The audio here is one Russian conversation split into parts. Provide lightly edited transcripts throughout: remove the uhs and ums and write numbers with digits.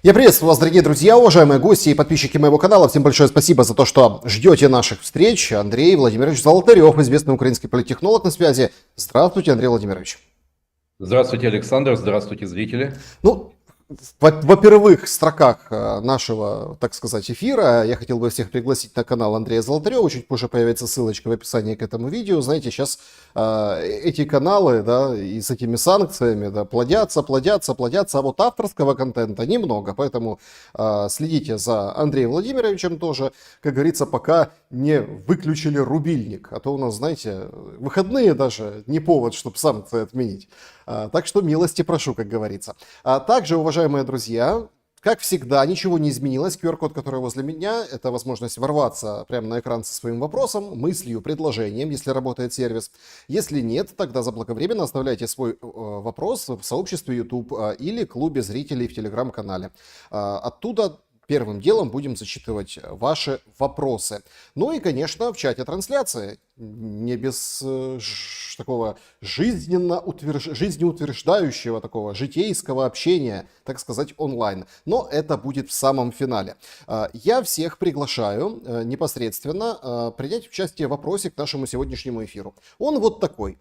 Я приветствую вас, дорогие друзья, уважаемые гости и подписчики моего канала. Всем большое спасибо за то, что ждете наших встреч. Андрей Владимирович Золотарев, известный украинский политтехнолог, на связи. Здравствуйте, Андрей Владимирович. Здравствуйте, Александр. Здравствуйте, зрители. Ну, во первых строках нашего, так сказать, эфира я хотел бы всех пригласить на канал Андрея Золотарева. Чуть позже появится ссылочка в описании к этому видео. Знаете, сейчас эти каналы, да, и с этими санкциями, да, плодятся, а вот авторского контента немного. Поэтому следите за Андреем Владимировичем тоже, как говорится, пока не выключили рубильник. А то у нас, знаете, выходные даже не повод, чтобы санкции отменить. Так что милости прошу, как говорится. Также, уважаемые друзья, как всегда, ничего не изменилось. QR-код, который возле меня, это возможность ворваться прямо на экран со своим вопросом, мыслью, предложением, если работает сервис. Если нет, тогда заблаговременно оставляйте свой вопрос в сообществе YouTube или клубе зрителей в Телеграм-канале. Оттуда первым делом будем зачитывать ваши вопросы. Ну и, конечно, в чате трансляции. Не без такого жизнеутверждающего, такого житейского общения, так сказать, онлайн. Но это будет в самом финале. Я всех приглашаю непосредственно принять участие в вопросе к нашему сегодняшнему эфиру. Он вот такой.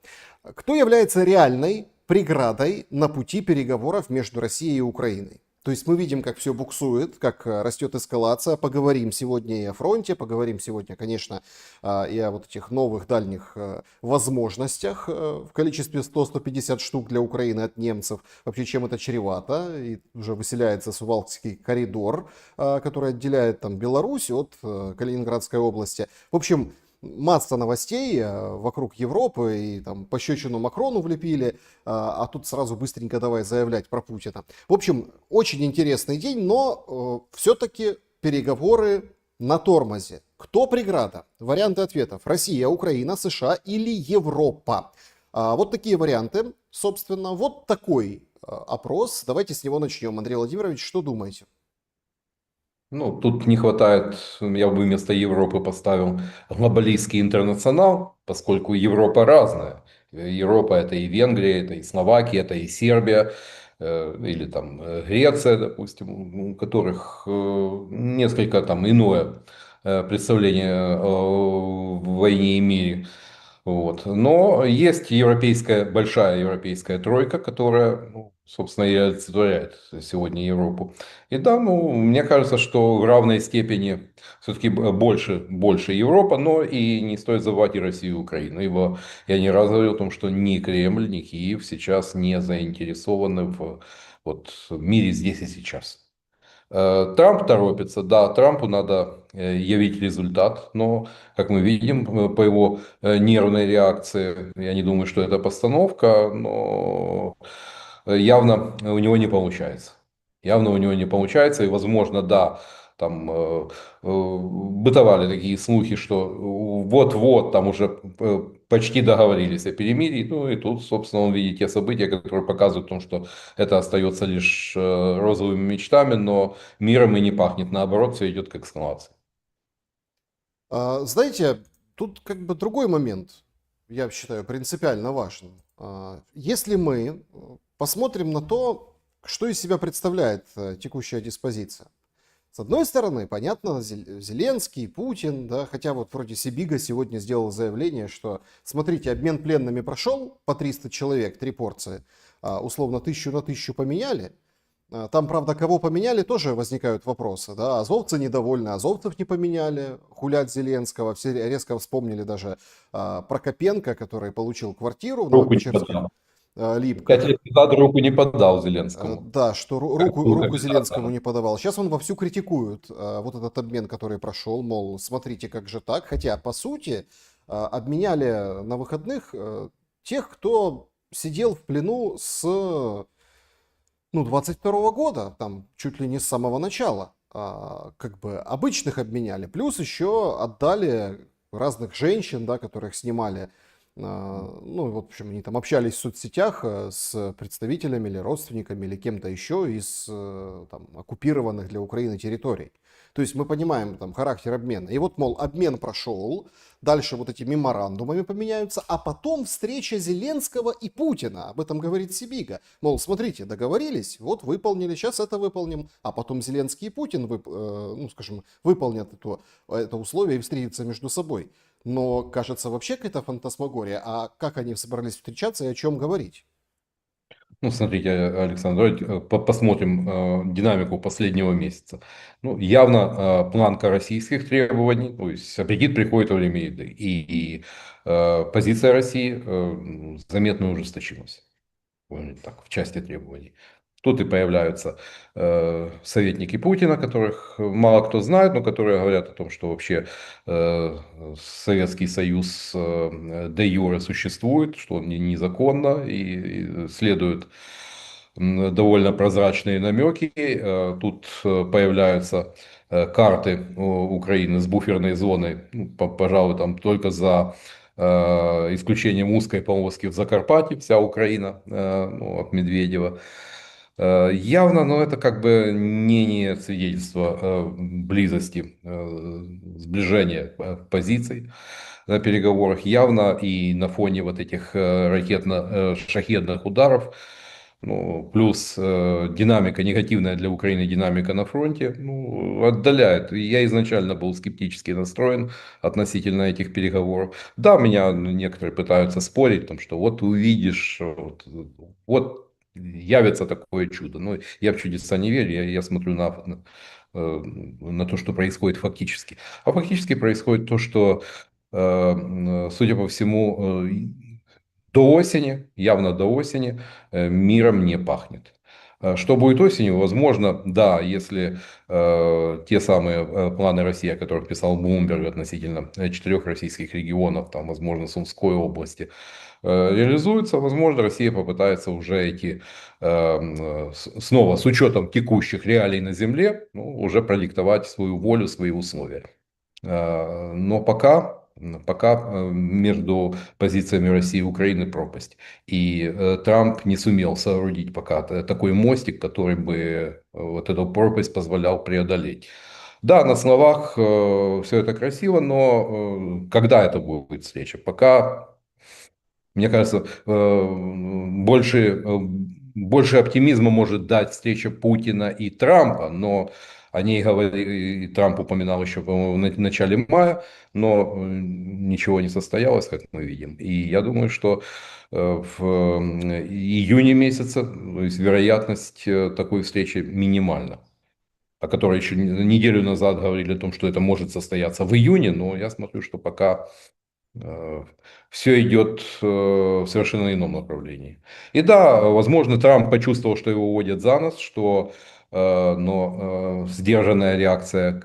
Кто является реальной преградой на пути переговоров между Россией и Украиной? То есть мы видим, как все буксует, как растет эскалация. Поговорим сегодня и о фронте, поговорим сегодня, конечно, и о вот этих новых дальних возможностях в количестве 100-150 штук для Украины от немцев. Вообще, чем это чревато? И уже выселяется Сувалкский коридор, который отделяет там Беларусь от Калининградской области. В общем, масса новостей вокруг Европы, и там пощечину Макрону влепили, а тут сразу быстренько давай заявлять про Путина. В общем, очень интересный день, но все-таки переговоры на тормозе. Кто преграда? Варианты ответов: Россия, Украина, США или Европа. Вот такие варианты, собственно, вот такой опрос. Давайте с него начнем. Андрей Владимирович, что думаете? Ну, тут не хватает, я бы вместо Европы поставил глобалистский интернационал, поскольку Европа разная. Европа это и Венгрия, это и Словакия, это и Сербия, или там Греция, допустим, у которых несколько там иное представление о войне и мире. Вот. Но есть европейская, большая европейская тройка, которая, ну, собственно, и олицетворяет сегодня Европу. И да, ну, мне кажется, что в равной степени все-таки больше Европа, но и не стоит забывать и Россию, и Украину. Ибо я не раз говорил о том, что ни Кремль, ни Киев сейчас не заинтересованы в вот, мире здесь и сейчас. Трамп торопится, да, Трампу надо явить результат, но, как мы видим по его нервной реакции, я не думаю, что это постановка, но явно у него не получается. Явно у него не получается, и, возможно, да, там бытовали такие слухи, что вот-вот там уже почти договорились о перемирии. Ну и тут, собственно, он видит те события, которые показывают о том, что это остается лишь розовыми мечтами, но миром и не пахнет. Наоборот, все идет к эскалации. Знаете, тут как бы другой момент, я считаю, принципиально важен. Если мы посмотрим на то, что из себя представляет текущая диспозиция. С одной стороны, понятно, Зеленский, Путин, да, хотя вот вроде Сибига сегодня сделал заявление, что, смотрите, обмен пленными прошел по 300 человек, 3 порции, условно 1000 на 1000 поменяли. Там, правда, кого поменяли, тоже возникают вопросы. Да? Азовцы недовольны, азовцев не поменяли, хулят Зеленского. Все резко вспомнили даже Прокопенко, который получил квартиру в Руку не Новопечерске, подал. 5 Липках. лет назад руку не подал Зеленскому. Да, что Как был руку Зеленскому капитаном. не подавал. Сейчас он вовсю критикует вот этот обмен, который прошел, мол, смотрите, как же так. Хотя, по сути, обменяли на выходных тех, кто сидел в плену с 22 года, там чуть ли не с самого начала, как бы обычных обменяли, плюс еще отдали разных женщин, да, которых снимали, ну, в общем, они там общались в соцсетях с представителями или родственниками или кем-то еще из там оккупированных для Украины территорий. То есть мы понимаем там характер обмена. И вот, мол, обмен прошел, дальше вот эти меморандумами поменяются, а потом встреча Зеленского и Путина. Об этом говорит Сибига. Мол, смотрите, договорились, вот выполнили, сейчас это выполним, а потом Зеленский и Путин, ну, скажем, выполнят это условие и встретятся между собой. Но, кажется, вообще какая-то фантасмагория. А как они собрались встречаться и о чем говорить? Ну, смотрите, Александр, давайте посмотрим динамику последнего месяца. Ну, явно планка российских требований, то есть аппетит приходит во время еды. И позиция России заметно ужесточилась. Так, в части требований. Тут и появляются советники Путина, которых мало кто знает, но которые говорят о том, что вообще Советский Союз де юре существует, что он незаконно и следуют довольно прозрачные намеки. Тут появляются карты Украины с буферной зоной, ну, пожалуй, там только за исключением узкой полоски в Закарпатье, вся Украина, ну, от Медведева. Явно, но это как бы не свидетельство близости, сближения позиций на переговорах. Явно и на фоне вот этих ракетно-шахедных ударов, ну, плюс динамика, негативная для Украины динамика на фронте, ну, отдаляет. Я изначально был скептически настроен относительно этих переговоров. Да, меня некоторые пытаются спорить, там, что вот увидишь, вот явится такое чудо. Но я в чудеса не верю, я смотрю на то, что происходит фактически. А фактически происходит то, что, судя по всему, до осени, явно до осени, миром не пахнет. Что будет осенью? Возможно, да, если те самые планы России, о которых писал Блумберг относительно 4 российских регионов, там, возможно, Сумской области, реализуются, возможно, Россия попытается уже эти, снова с учетом текущих реалий на земле, ну, уже продиктовать свою волю, свои условия. Но пока между позициями России и Украины пропасть. И Трамп не сумел соорудить пока такой мостик, который бы вот эту пропасть позволял преодолеть. Да, на словах все это красиво, но когда это будет встреча? Пока, мне кажется, больше оптимизма может дать встреча Путина и Трампа, но о ней говорили, и Трамп упоминал еще, по-моему, в начале мая, но ничего не состоялось, как мы видим. И я думаю, что в июне месяце, то есть вероятность такой встречи минимальна, о которой еще неделю назад говорили о том, что это может состояться в июне, но я смотрю, что пока все идет в совершенно ином направлении. И да, возможно, Трамп почувствовал, что его водят за нос, что, но сдержанная реакция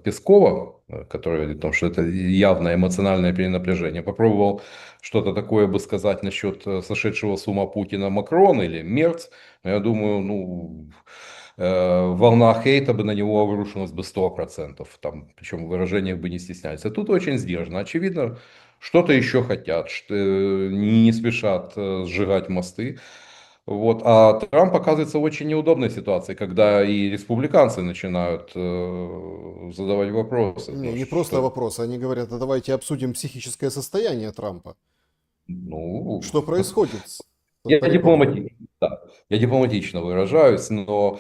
Пескова, которая говорит о том, что это явное эмоциональное перенапряжение, попробовал что-то такое бы сказать насчет сошедшего с ума Путина Макрона или Мерц, я думаю, ну, волна хейта бы на него обрушилась бы 100%, там, причем в выражениях бы не стеснялись. А тут очень сдержанно. Очевидно, что-то еще хотят, что не спешат сжигать мосты. Вот. А Трамп оказывается в очень неудобной ситуации, когда и республиканцы начинают задавать вопросы. Не, Ну, не просто что, вопрос, они говорят, а давайте обсудим психическое состояние Трампа. ну, Что происходит с Я стариком? дипломатично, да, я дипломатично выражаюсь, но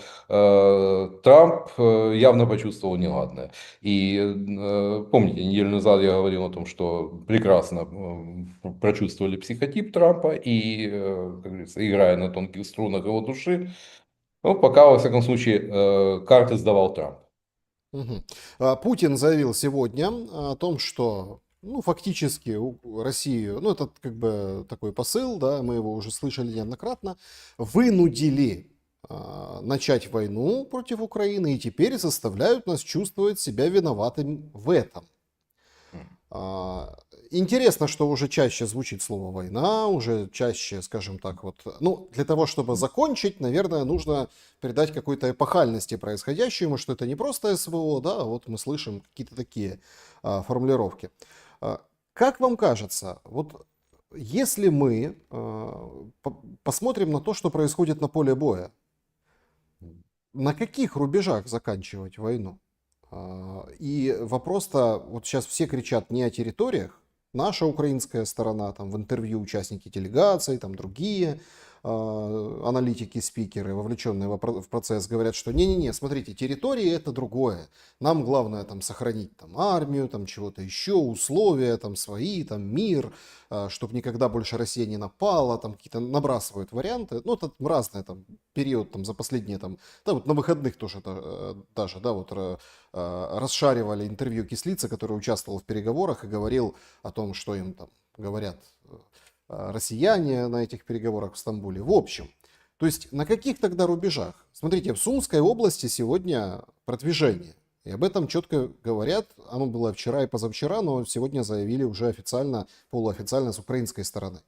Трамп явно почувствовал неладное. И помните, неделю назад я говорил о том, что прекрасно прочувствовали психотип Трампа и, как говорится, играя на тонких струнах его души, ну, пока, во всяком случае, карты сдавал Трамп. Мгм. Путин заявил сегодня о том, что, ну, фактически Россию, ну, это как бы такой посыл, да, мы его уже слышали неоднократно, вынудили начать войну против Украины и теперь заставляют нас чувствовать себя виноватым в этом. А, Интересно, что уже чаще звучит слово «война», уже чаще, скажем так, вот, ну, для того, чтобы закончить, наверное, нужно придать какой-то эпохальности происходящему, что это не просто СВО, да, а вот мы слышим какие-то такие формулировки. Как вам кажется, вот если мы посмотрим на то, что происходит на поле боя, на каких рубежах заканчивать войну? И вопрос-то, вот сейчас все кричат не о территориях, наша украинская сторона, там в интервью участники делегаций, там другие аналитики, спикеры, вовлеченные в процесс, говорят, что не-не-не, смотрите, территории это другое. Нам главное там сохранить там армию, там чего-то еще, условия там свои, там мир, чтобы никогда больше Россия не напала, там какие-то набрасывают варианты. Ну, это разное там период там за последние там, да, вот на выходных тоже даже, да, вот расшаривали интервью Кислицы, который участвовал в переговорах и говорил о том, что им там говорят россияне на этих переговорах в Стамбуле. В общем, то есть на каких тогда рубежах? Смотрите, в Сумской области сегодня продвижение. И об этом четко говорят. Оно было вчера и позавчера, но сегодня заявили уже официально, полуофициально с украинской стороны.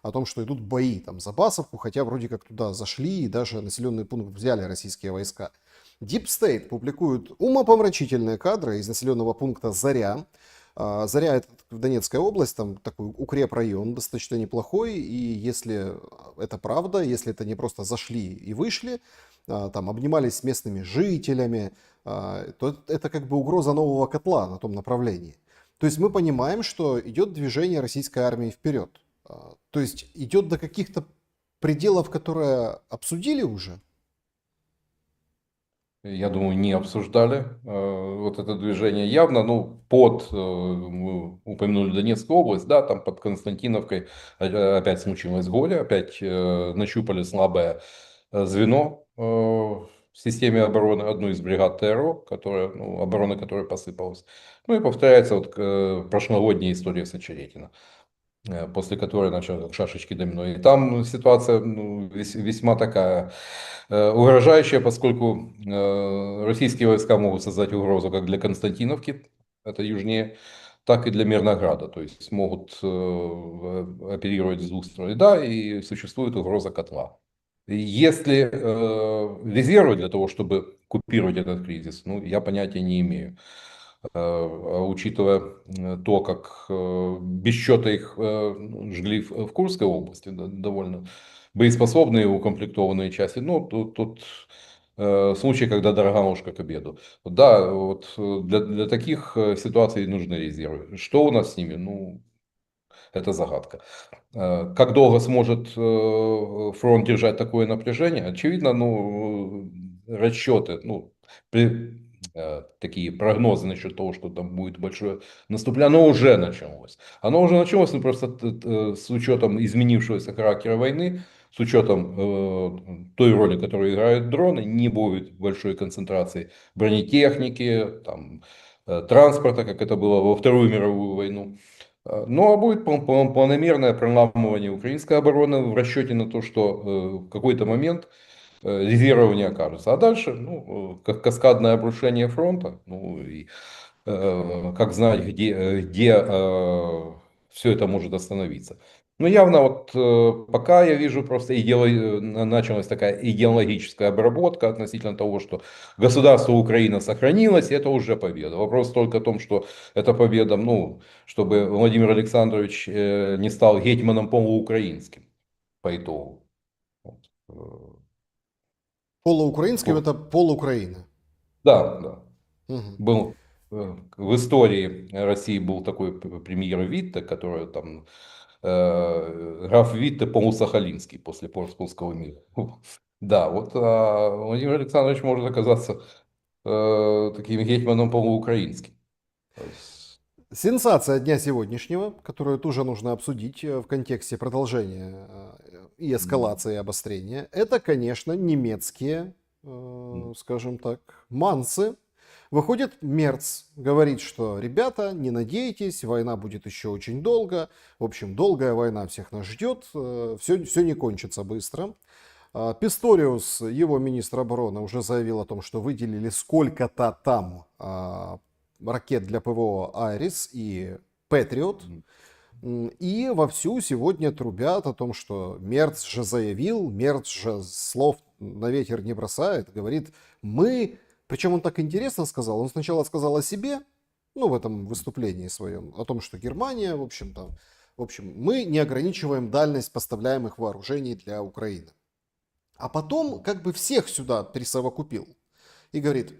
О том, что идут бои там за Басовку, хотя вроде как туда зашли и даже населенный пункт взяли российские войска. Deep State публикует умопомрачительные кадры из населенного пункта Заря. Заря — это Донецкая область, там такой укрепрайон достаточно неплохой, и если это правда, если это не просто зашли и вышли, там обнимались с местными жителями, то это как бы угроза нового котла на том направлении. То есть мы понимаем, что идет движение российской армии вперед. То есть идет до каких-то пределов, которые обсудили уже. Я думаю, не обсуждали вот это движение явно. Ну, мы упомянули Донецкую область, да, там под Константиновкой опять случилась горе, опять нащупали слабое звено в системе обороны, одну из бригад ТРО, обороны которой посыпалась. Ну и повторяется вот прошлогодняя история с Очеретино, после которой начал как шашечки домино. И там ситуация весьма такая угрожающая, поскольку российские войска могут создать угрозу как для Константиновки, это южнее, так и для Мирнограда, то есть могут оперировать с двух сторон. Да, и существует угроза котла. Если резервы для того, чтобы купировать этот кризис, ну, я понятия не имею. Учитывая то, как без счета их жгли в Курской области, довольно боеспособные укомплектованные части, ну, тут случай, когда дорога ложка к обеду. Да, вот для таких ситуаций нужны резервы. Что у нас с ними? Ну, это загадка. Как долго сможет фронт держать такое напряжение? Очевидно, ну, расчеты, ну, такие прогнозы насчет того, что там будет большое наступление, оно уже началось. Оно уже началось, но просто с учетом изменившегося характера войны, с учетом той роли, которую играют дроны, не будет большой концентрации бронетехники, там, транспорта, как это было во Вторую мировую войну. Ну, а будет планомерное проламывание украинской обороны в расчете на то, что в какой-то момент резервов не окажется. А дальше, ну, как каскадное обрушение фронта, ну, и как знать, где все это может остановиться. Но явно вот пока я вижу просто началась такая идеологическая обработка относительно того, что государство Украина сохранилось, и это уже победа. Вопрос только в том, что эта победа, ну, чтобы Владимир Александрович не стал гетьманом полуукраинским по итогу. Вот. Полуукраинским — это пол Украины. Да, да. Мгм. Был в истории России был такой премьер Витте, который там граф Витте полусахалинский после Польского мира. Да, вот Владимир Александрович может оказаться таким гетьманом полуукраинским. То есть, Сенсация дня сегодняшнего, которую тоже нужно обсудить в контексте продолжения и эскалации, и обострения, это, конечно, немецкие, скажем так, мансы. Выходит Мерц, говорит, что, ребята, не надейтесь, война будет еще очень долго. В общем, долгая война всех нас ждет, все не кончится быстро. Писториус, его министр обороны, уже заявил о том, что выделили сколько-то там ракет для ПВО «Айрис» и «Патриот». И вовсю сегодня трубят о том, что Мерц же заявил, Мерц же слов на ветер не бросает, говорит, мы... Причем он так интересно сказал, он сначала сказал о себе, ну, в этом выступлении своем, о том, что Германия, в общем, мы не ограничиваем дальность поставляемых вооружений для Украины. А потом как бы всех сюда присовокупил и говорит,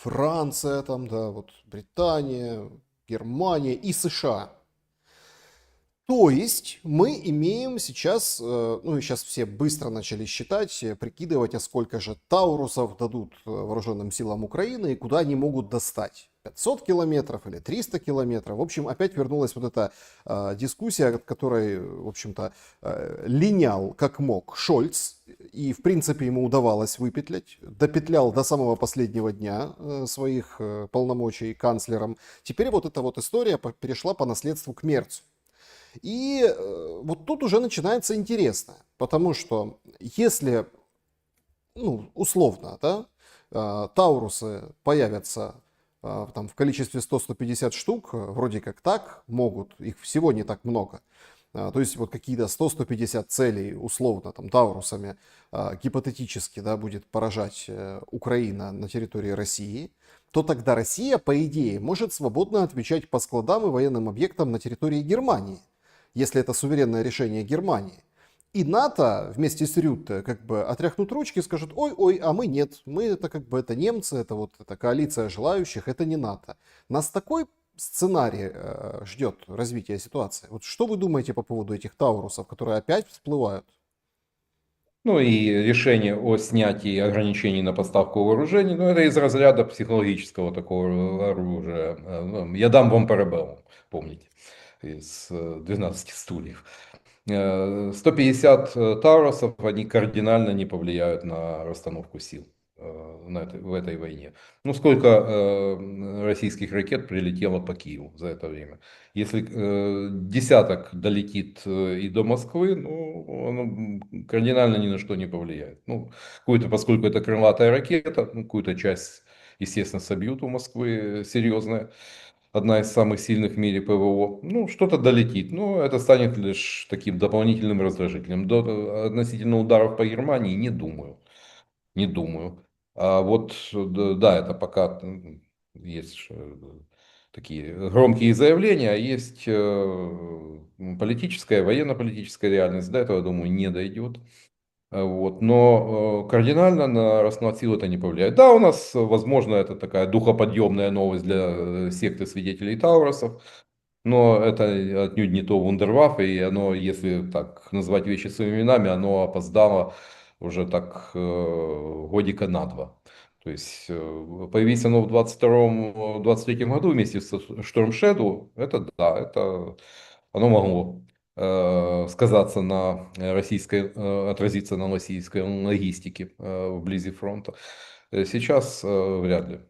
Франция, там, да, вот Британия, Германия и США. То есть мы имеем сейчас, ну и сейчас все быстро начали считать, прикидывать, а сколько же таурусов дадут вооруженным силам Украины и куда они могут достать. 500 километров или 300 километров. В общем, опять вернулась вот эта дискуссия, от которой, в общем-то, линял как мог Шольц. И, в принципе, ему удавалось выпетлять. Допетлял до самого последнего дня своих полномочий канцлером. Теперь вот эта вот история перешла по наследству к Мерцу. И вот тут уже начинается интересно, потому что если, ну, условно, да, Таурусы появятся там в количестве 100-150 штук, вроде как так могут, их всего не так много. То есть вот какие-то 100-150 целей условно там Таурусами гипотетически, да, будет поражать Украина на территории России, то тогда Россия, по идее, может свободно отвечать по складам и военным объектам на территории Германии, если это суверенное решение Германии. И НАТО вместе с Рютте как бы отряхнут ручки и скажут: ой-ой, а мы нет, мы это как бы это немцы, это вот эта коалиция желающих, это не НАТО. Нас такой сценарий ждет развития ситуации. Вот что вы думаете по поводу этих таурусов, которые опять всплывают? Ну и решение о снятии ограничений на поставку вооружений, ну это из разряда психологического такого оружия. Я дам вам парабеллум, помните, из 12 стульев. 150 Таурусов, они кардинально не повлияют на расстановку сил в этой войне. Ну, сколько российских ракет прилетело по Киеву за это время? Если десяток долетит и до Москвы, ну, оно кардинально ни на что не повлияет. Ну, поскольку это крылатая ракета, ну, какую-то часть, естественно, собьют у Москвы серьезная, одна из самых сильных в мире ПВО, ну, что-то долетит. Но это станет лишь таким дополнительным раздражителем. Относительно ударов по Германии не думаю. Не думаю. А вот, да, это пока есть такие громкие заявления, а есть политическая, военно-политическая реальность. До этого, я думаю, не дойдет. Вот. Но кардинально на расклад сил это не повлияет. Да, у нас, возможно, это такая духоподъемная новость для секты свидетелей Тауросов, но это отнюдь не то вундерваффе, и оно, если так назвать вещи своими именами, оно опоздало уже так годика на два. То есть появись оно в 22-23 году вместе с Storm Shadow, это да, это оно могло сказаться на российской, отразиться на российской логистике вблизи фронта. Сейчас вряд ли.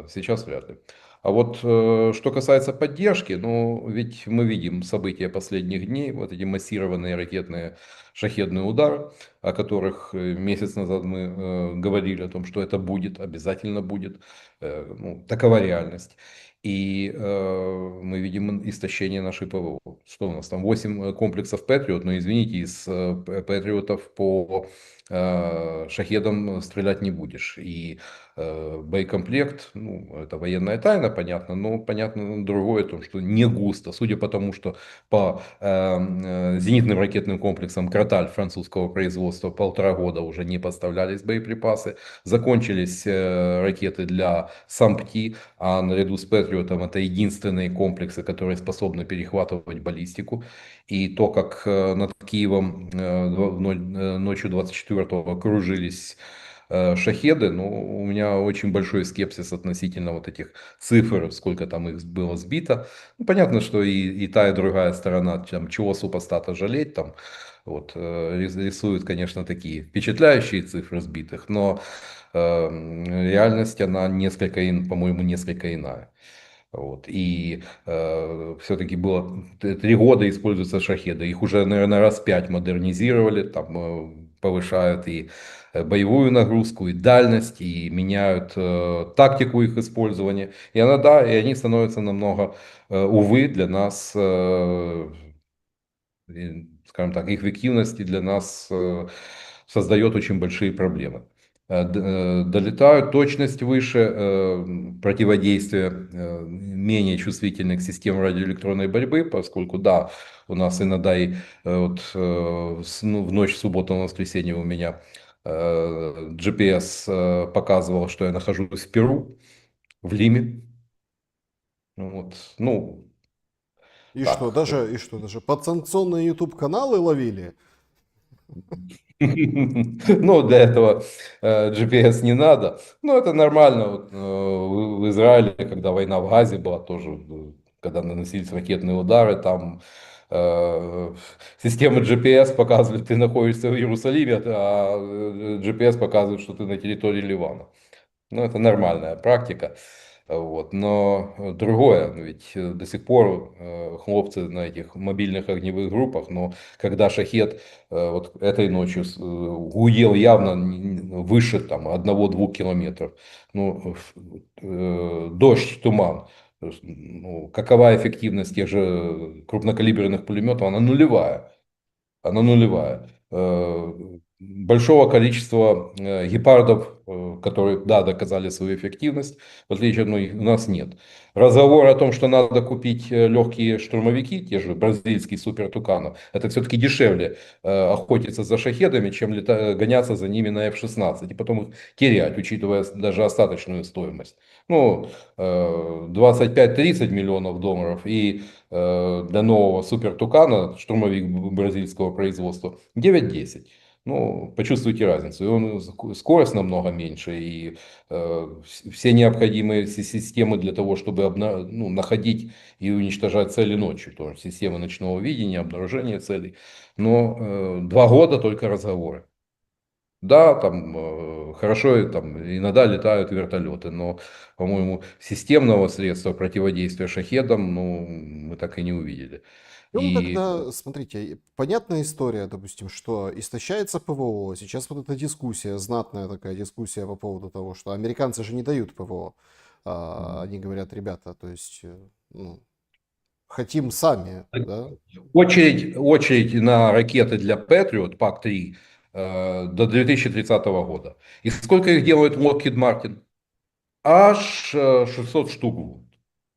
Сейчас вряд ли. А вот что касается поддержки, ну ведь мы видим события последних дней, вот эти массированные ракетные шахедные удары, о которых месяц назад мы говорили о том, что это будет, обязательно будет. Ну, такова реальность. И мы видим истощение нашей ПВО. Что у нас там? 8 комплексов Патриот, но извините, из Патриотов по шахедам стрелять не будешь. И боекомплект, ну, это военная тайна, понятно, но понятно другое, то, что не густо. Судя по тому, что по зенитным ракетным комплексам Кроталь французского производства 1,5 года уже не поставлялись боеприпасы. Закончились ракеты для САМПТИ, а наряду с Патриотом это единственные комплексы, которые способны перехватывать баллистику. И то, как над Киевом ночью 24-го кружились шахеды, ну, у меня очень большой скепсис относительно вот этих цифр, сколько там их было сбито. Ну, понятно, что и та, и другая сторона, там, чего супостата жалеть, там, вот, рисуют, конечно, такие впечатляющие цифры сбитых, но реальность, она несколько, по-моему, несколько иная. Вот. И все-таки было 3 года используются шахеды. Их уже, наверное, раз 5 модернизировали, там повышают и боевую нагрузку, и дальность, и меняют тактику их использования. И она, да, и они становятся намного, увы, для нас, скажем так, их эффективности для нас создает очень большие проблемы. Долетают, точность выше, противодействие менее чувствительны к системам радиоэлектронной борьбы, поскольку, да, у нас иногда и вот, ну, в ночь субботу на воскресенье у меня GPS показывал, что я нахожусь в Перу. в Лиме. Вот, ну, так. И что, даже подсанкционные YouTube-каналы ловили? Ну, для этого GPS не надо. Ну, это нормально. Вот, в Израиле, когда война в Газе была, тоже, когда наносились ракетные удары, там э, системы GPS показывают, ты находишься в Иерусалиме, а GPS показывает, что ты на территории Ливана. Ну, это нормальная практика. Вот. Но другое, ну, ведь до сих пор хлопцы на этих мобильных огневых группах, но когда шахет вот этой ночью гудел явно выше там 1-2 километров, ну, дождь, туман, то есть, ну, какова эффективность тех же крупнокалиберных пулеметов? Она нулевая. Она нулевая. Большого количества гепардов, которые, да, доказали свою эффективность, в отличие от многих, у нас нет. Разговор о том, что надо купить легкие штурмовики, те же бразильские супер туканов, это все-таки дешевле охотиться за шахедами, чем гоняться за ними на F-16 и потом их терять, учитывая даже остаточную стоимость. Ну, 25-30 миллионов долларов и для нового супер тукана, штурмовик бразильского производства, 9-10. Ну, почувствуйте разницу. И он скорость намного меньше, и все необходимые системы для того, чтобы ну, находить и уничтожать цели ночью. То есть системы ночного видения, обнаружения целей. Но 2 года только разговоры. Да, там хорошо, там иногда летают вертолеты, но, по-моему, системного средства противодействия шахедам, ну, мы так и не увидели. Ну, И тогда, смотрите, понятная история, допустим, что истощается ПВО. Сейчас вот эта дискуссия, знатная такая дискуссия по поводу того, что американцы же не дают ПВО. Они говорят, ребята, то есть, ну, хотим сами, да? очередь на ракеты для Patriot, ПАК-3, до 2030 года. И сколько их делает Lockheed Martin? Аж 600 штук в год.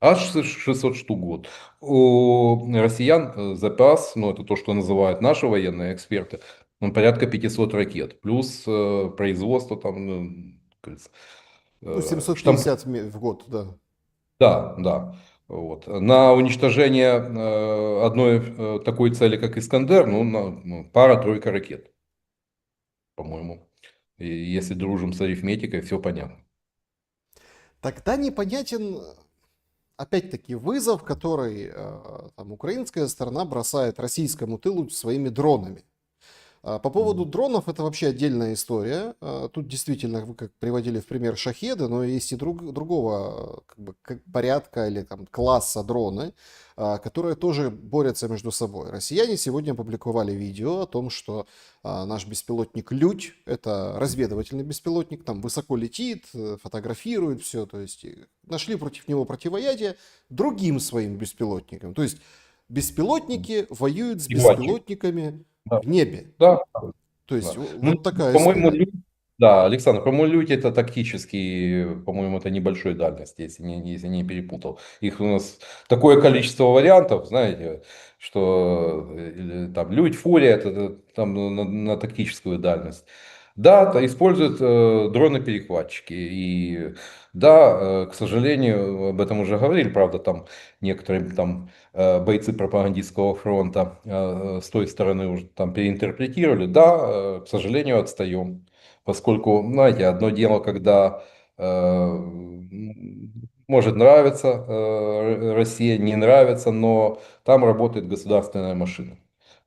Аж 600 штук в год. У россиян запас, ну это то, что называют наши военные эксперты, он порядка 500 ракет. Плюс производство там, как говорится, Ну, штамп. 750 в год, да. Да, да. Вот. На уничтожение одной такой цели, как Искандер, ну, пара-тройка ракет, по-моему. И если дружим с арифметикой, все понятно. Тогда непонятен, опять-таки, вызов, который там, украинская сторона бросает российскому тылу своими дронами. По поводу дронов это вообще отдельная история. Тут действительно, вы как приводили в пример шахеды, но есть и другого как бы, порядка или там, класса дроны, которые тоже борются между собой. Россияне сегодня опубликовали видео о том, что наш беспилотник «Людь», это разведывательный беспилотник, там высоко летит, фотографирует все, то есть нашли против него противоядие другим своим беспилотникам. То есть беспилотники воюют с Иванчик. беспилотниками Да, в небе. да, То есть да. Ну, вот такая по-моему, история. да, Александр, по-моему, Людь это тактический, по-моему, это небольшой дальности, если не перепутал. Их у нас такое количество вариантов, знаете, что там Людь, Фурия, это там на тактическую дальность. Да, используют дроны-перехватчики. И да, к сожалению, об этом уже говорили, правда, там некоторые там бойцы пропагандистского фронта с той стороны уже там переинтерпретировали. Да, к сожалению, отстаем. Поскольку, знаете, одно дело, когда может нравиться Россия, не нравится, но там работает государственная машина.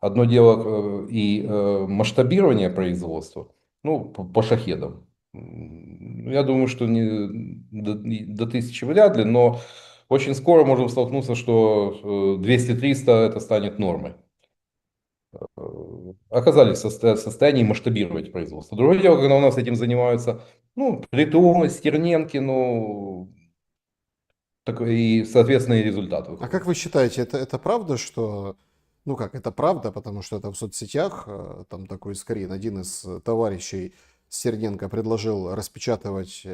Одно дело и масштабирование производства, ну, по шахедам. Я думаю, что до 1000 вряд ли, но очень скоро можем столкнуться, что 200-300 это станет нормой. Оказались в состоянии масштабировать производство. Другое дело, когда у нас этим занимаются, ну, Плетон, Стерненки, ну, так, и, соответственно, и результат А как выходит. вы считаете, это правда, что... Ну как, это правда, потому что это в соцсетях, там такой Скорин, один из товарищей Стерненко предложил распечатывать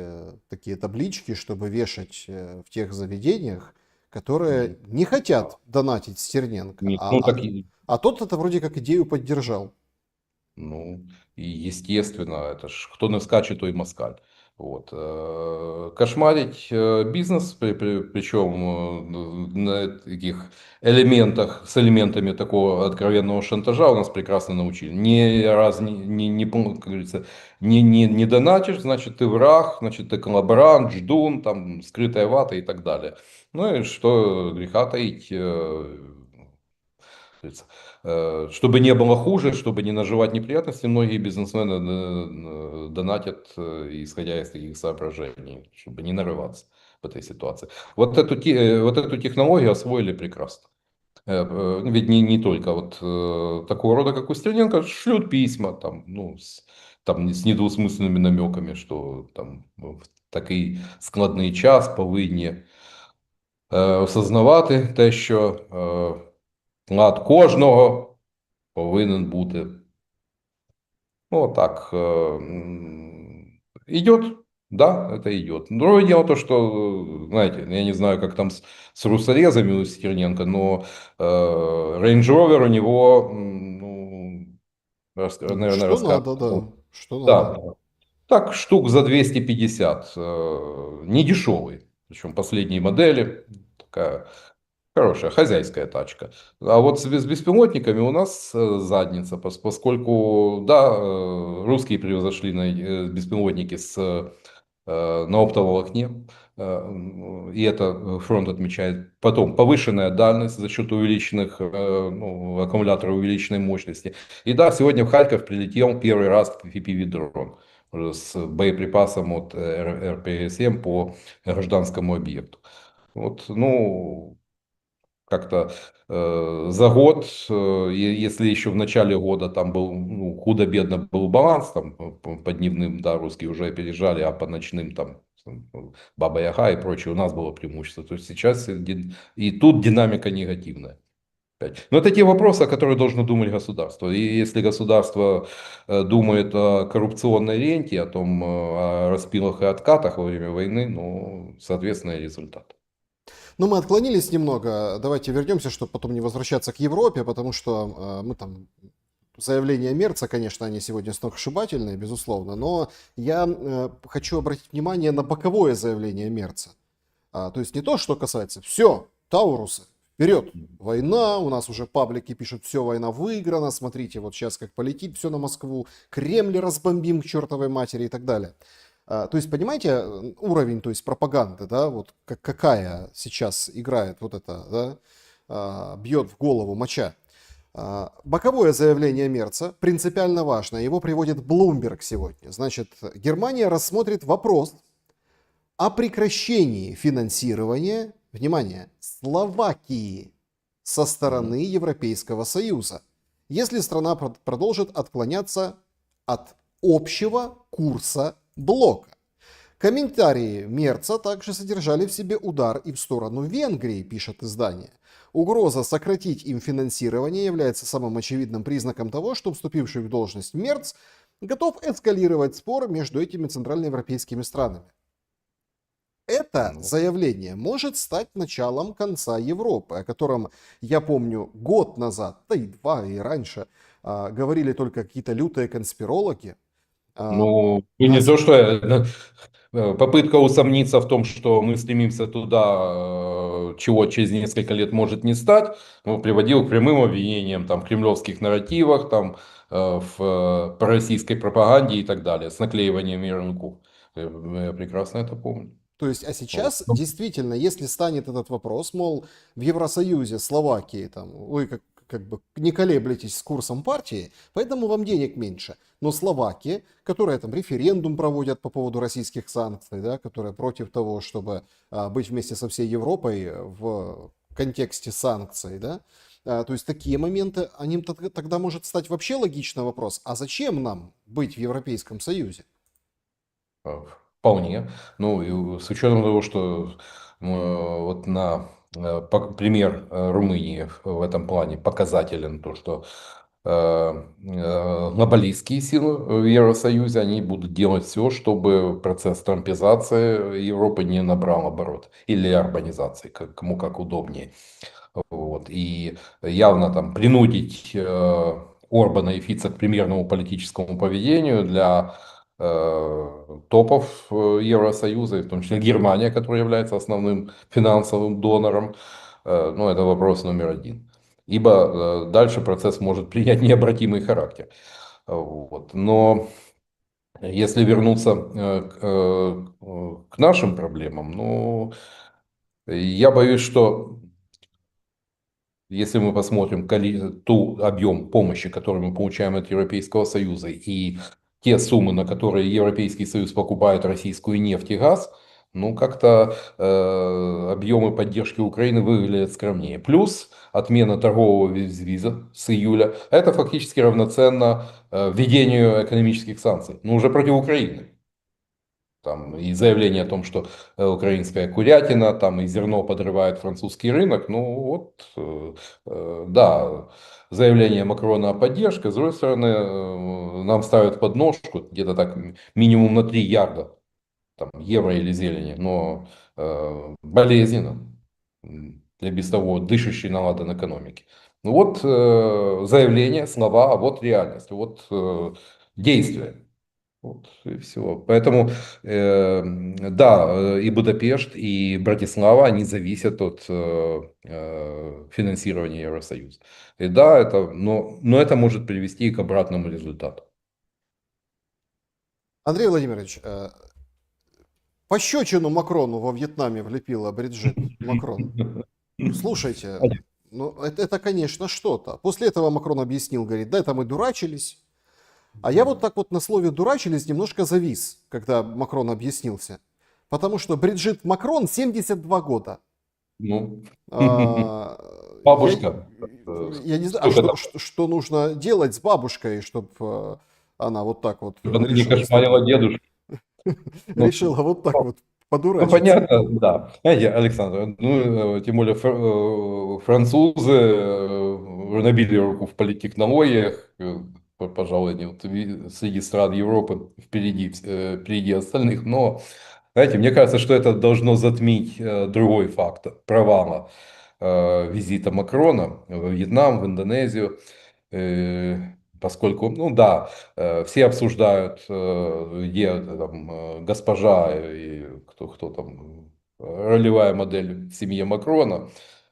такие таблички, чтобы вешать в тех заведениях, которые не хотят донатить Стерненко. Ну, так, А тот это вроде как идею поддержал. ну, и естественно, это ж кто не скачет, то и москаль. Вот. Кошмарить бизнес, причем на таких элементах, с элементами такого откровенного шантажа у нас прекрасно научили. Ни раз как говорится, не донатишь, значит ты враг, значит ты коллаборант, ждун, там, скрытая вата и так далее. Ну и что греха таить, говорится, чтобы не было хуже, чтобы не наживать неприятности, многие бизнесмены донатят, исходя из таких соображений, чтобы не нарываться в этой ситуации. Вот эту технологию освоили прекрасно. Ведь не только вот такого рода, как у Стерненко, шлют письма там, ну, там с недвусмысленными намеками, что там в такий складний час повинні осознавати те, що вклад кожного повинен бути. Ну, вот так. Идет, да, это идет. Другое дело то, что, знаете, я не знаю, как там с русорезами у Стерненко, но Range Rover у него, ну, Ну, наверное, что надо, да, рассказывал. что надо. Да, так штук за 250, не дешевый, причем последние модели, такая хорошая хозяйская тачка. А вот с беспилотниками у нас задница, поскольку, да, русские превзошли беспилотники на оптоволокне, и это фронт отмечает. Потом повышенная дальность за счет увеличенных ну, аккумуляторов увеличенной мощности. И да, сегодня в Харьков прилетел первый раз FPV-дрон с боеприпасом от РПГ-7 по гражданскому объекту. Вот, ну, как-то за год, если еще в начале года там был, ну, худо-бедно был баланс, там по дневным, да, русские уже опережали, а по ночным там Баба Яга и прочее у нас было преимущество. То есть сейчас и тут динамика негативная. Опять. Но это те вопросы, о которых должно думать государство. И если государство думает о коррупционной ренте, о том, о распилах и откатах во время войны, ну, соответственно, и результат. Но мы отклонились немного. Давайте вернемся, чтобы потом не возвращаться к Европе, потому что мы там заявления Мерца, конечно, они сегодня сногсшибательные, безусловно, но я хочу обратить внимание на боковое заявление Мерца. То есть не то, что касается, все, Таурусы, вперед, война, у нас уже паблики пишут, все, война выиграна, смотрите, вот сейчас как полетит все на Москву, Кремль разбомбим к чертовой матери и так далее. То есть, понимаете, уровень, то есть пропаганды, да, вот какая сейчас играет вот это, да, бьет в голову моча. Боковое заявление Мерца принципиально важно. Его приводит Bloomberg сегодня. Значит, Германия рассмотрит вопрос о прекращении финансирования, внимание, Словакии со стороны Европейского Союза, если страна продолжит отклоняться от общего курса блока. Комментарии Мерца также содержали в себе удар и в сторону Венгрии, пишет издание. Угроза сократить им финансирование является самым очевидным признаком того, что вступивший в должность Мерц готов эскалировать спор между этими центральноевропейскими странами. Это Ну, заявление может стать началом конца Европы, о котором, я помню, год назад, да и два, и раньше, говорили только какие-то лютые конспирологи. ну, и не Нас то, что попытка усомниться в том, что мы стремимся туда, чего через несколько лет может не стать, ну, приводил к прямым обвинениям там, в кремлевских нарративах, там, в пророссийской пропаганде и так далее, с наклеиванием ярлыков. Я прекрасно это помню. То есть, а Вот. сейчас действительно, если станет этот вопрос, мол, в Евросоюзе, Словакии, там, вы как бы не колеблетесь с курсом партии, поэтому вам денег меньше. Но Словакия, которая там референдум проводят по поводу российских санкций, да, которая против того, чтобы быть вместе со всей Европой в контексте санкций, да, то есть такие моменты, они тогда может стать вообще логичный вопрос, а зачем нам быть в Европейском Союзе? Вполне. Ну, и с учетом того, что вот пример Румынии в этом плане показателен, то, что глобалистские силы в Евросоюзе, они будут делать все, чтобы процесс трампизации Европы не набрал оборот. Или урбанизации, кому как удобнее. Вот. И явно там принудить Орбана и Фица к примерному политическому поведению для топов Евросоюза, и в том числе Германия, которая является основным финансовым донором. Ну, это вопрос номер один. Ибо дальше процесс может принять необратимый характер. Вот. Но если вернуться к нашим проблемам, ну, я боюсь, что если мы посмотрим ту объем помощи, который мы получаем от Европейского Союза, и те суммы, на которые Европейский Союз покупает российскую нефть и газ, ну как-то объемы поддержки Украины выглядят скромнее. Плюс отмена торгового безвиза с июля, это фактически равноценно введению экономических санкций, но уже против Украины. Там и заявление о том, что украинская курятина, там и зерно подрывает французский рынок. Ну вот, да, заявление Макрона о поддержке. С другой стороны, нам ставят подножку где-то так минимум на 3 ярда там, евро или зелени, но болезненно для без того дышащей на ладан экономики. Ну вот заявление, слова, а вот реальность, вот действия. Вот и все. Поэтому, да, и Будапешт, и Братислава, они зависят от финансирования Евросоюза. И да, но это может привести и к обратному результату. Андрей Владимирович, пощечину Макрону во Вьетнаме влепила Бриджит Макрон. Слушайте, ну это, конечно, что-то. После этого Макрон объяснил, говорит, да, это мы дурачились. А я вот так вот на слове «дурачились» немножко завис, когда Макрон объяснился. Потому что Бриджит Макрон 72 года. Ну, А, я, бабушка, я не знаю, а сколько там, что нужно делать с бабушкой, чтобы она вот так вот чтобы она не решила с кошмарила тобой, дедушку. Ну, решила вот так вот Ну, подурачиться. понятно, да. Знаете, Александр, ну, тем более французы набили руку в политтехнологиях, пожалуй, они вот среди стран Европы впереди остальных, но, знаете, мне кажется, что это должно затмить другой факт провала визита Макрона в Вьетнам, в Индонезию, э, поскольку, ну да, все обсуждают, где там госпожа и кто там, ролевая модель в семье Макрона,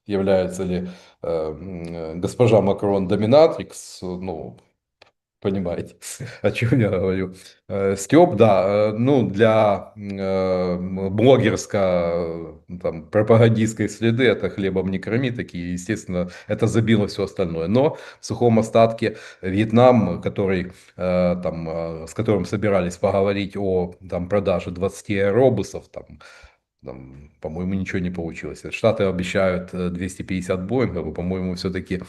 является ли госпожа Макрон доминатрикс, ну, понимаете, о чем я говорю. Степ, да, ну, для там, пропагандистской среды это хлебом не корми, такие, естественно, это забило все остальное. Но в сухом остатке Вьетнам, с которым собирались поговорить о там, продаже 20 аэробусов, там, по-моему, ничего не получилось. Штаты обещают 250 Боингов, и, по-моему, все-таки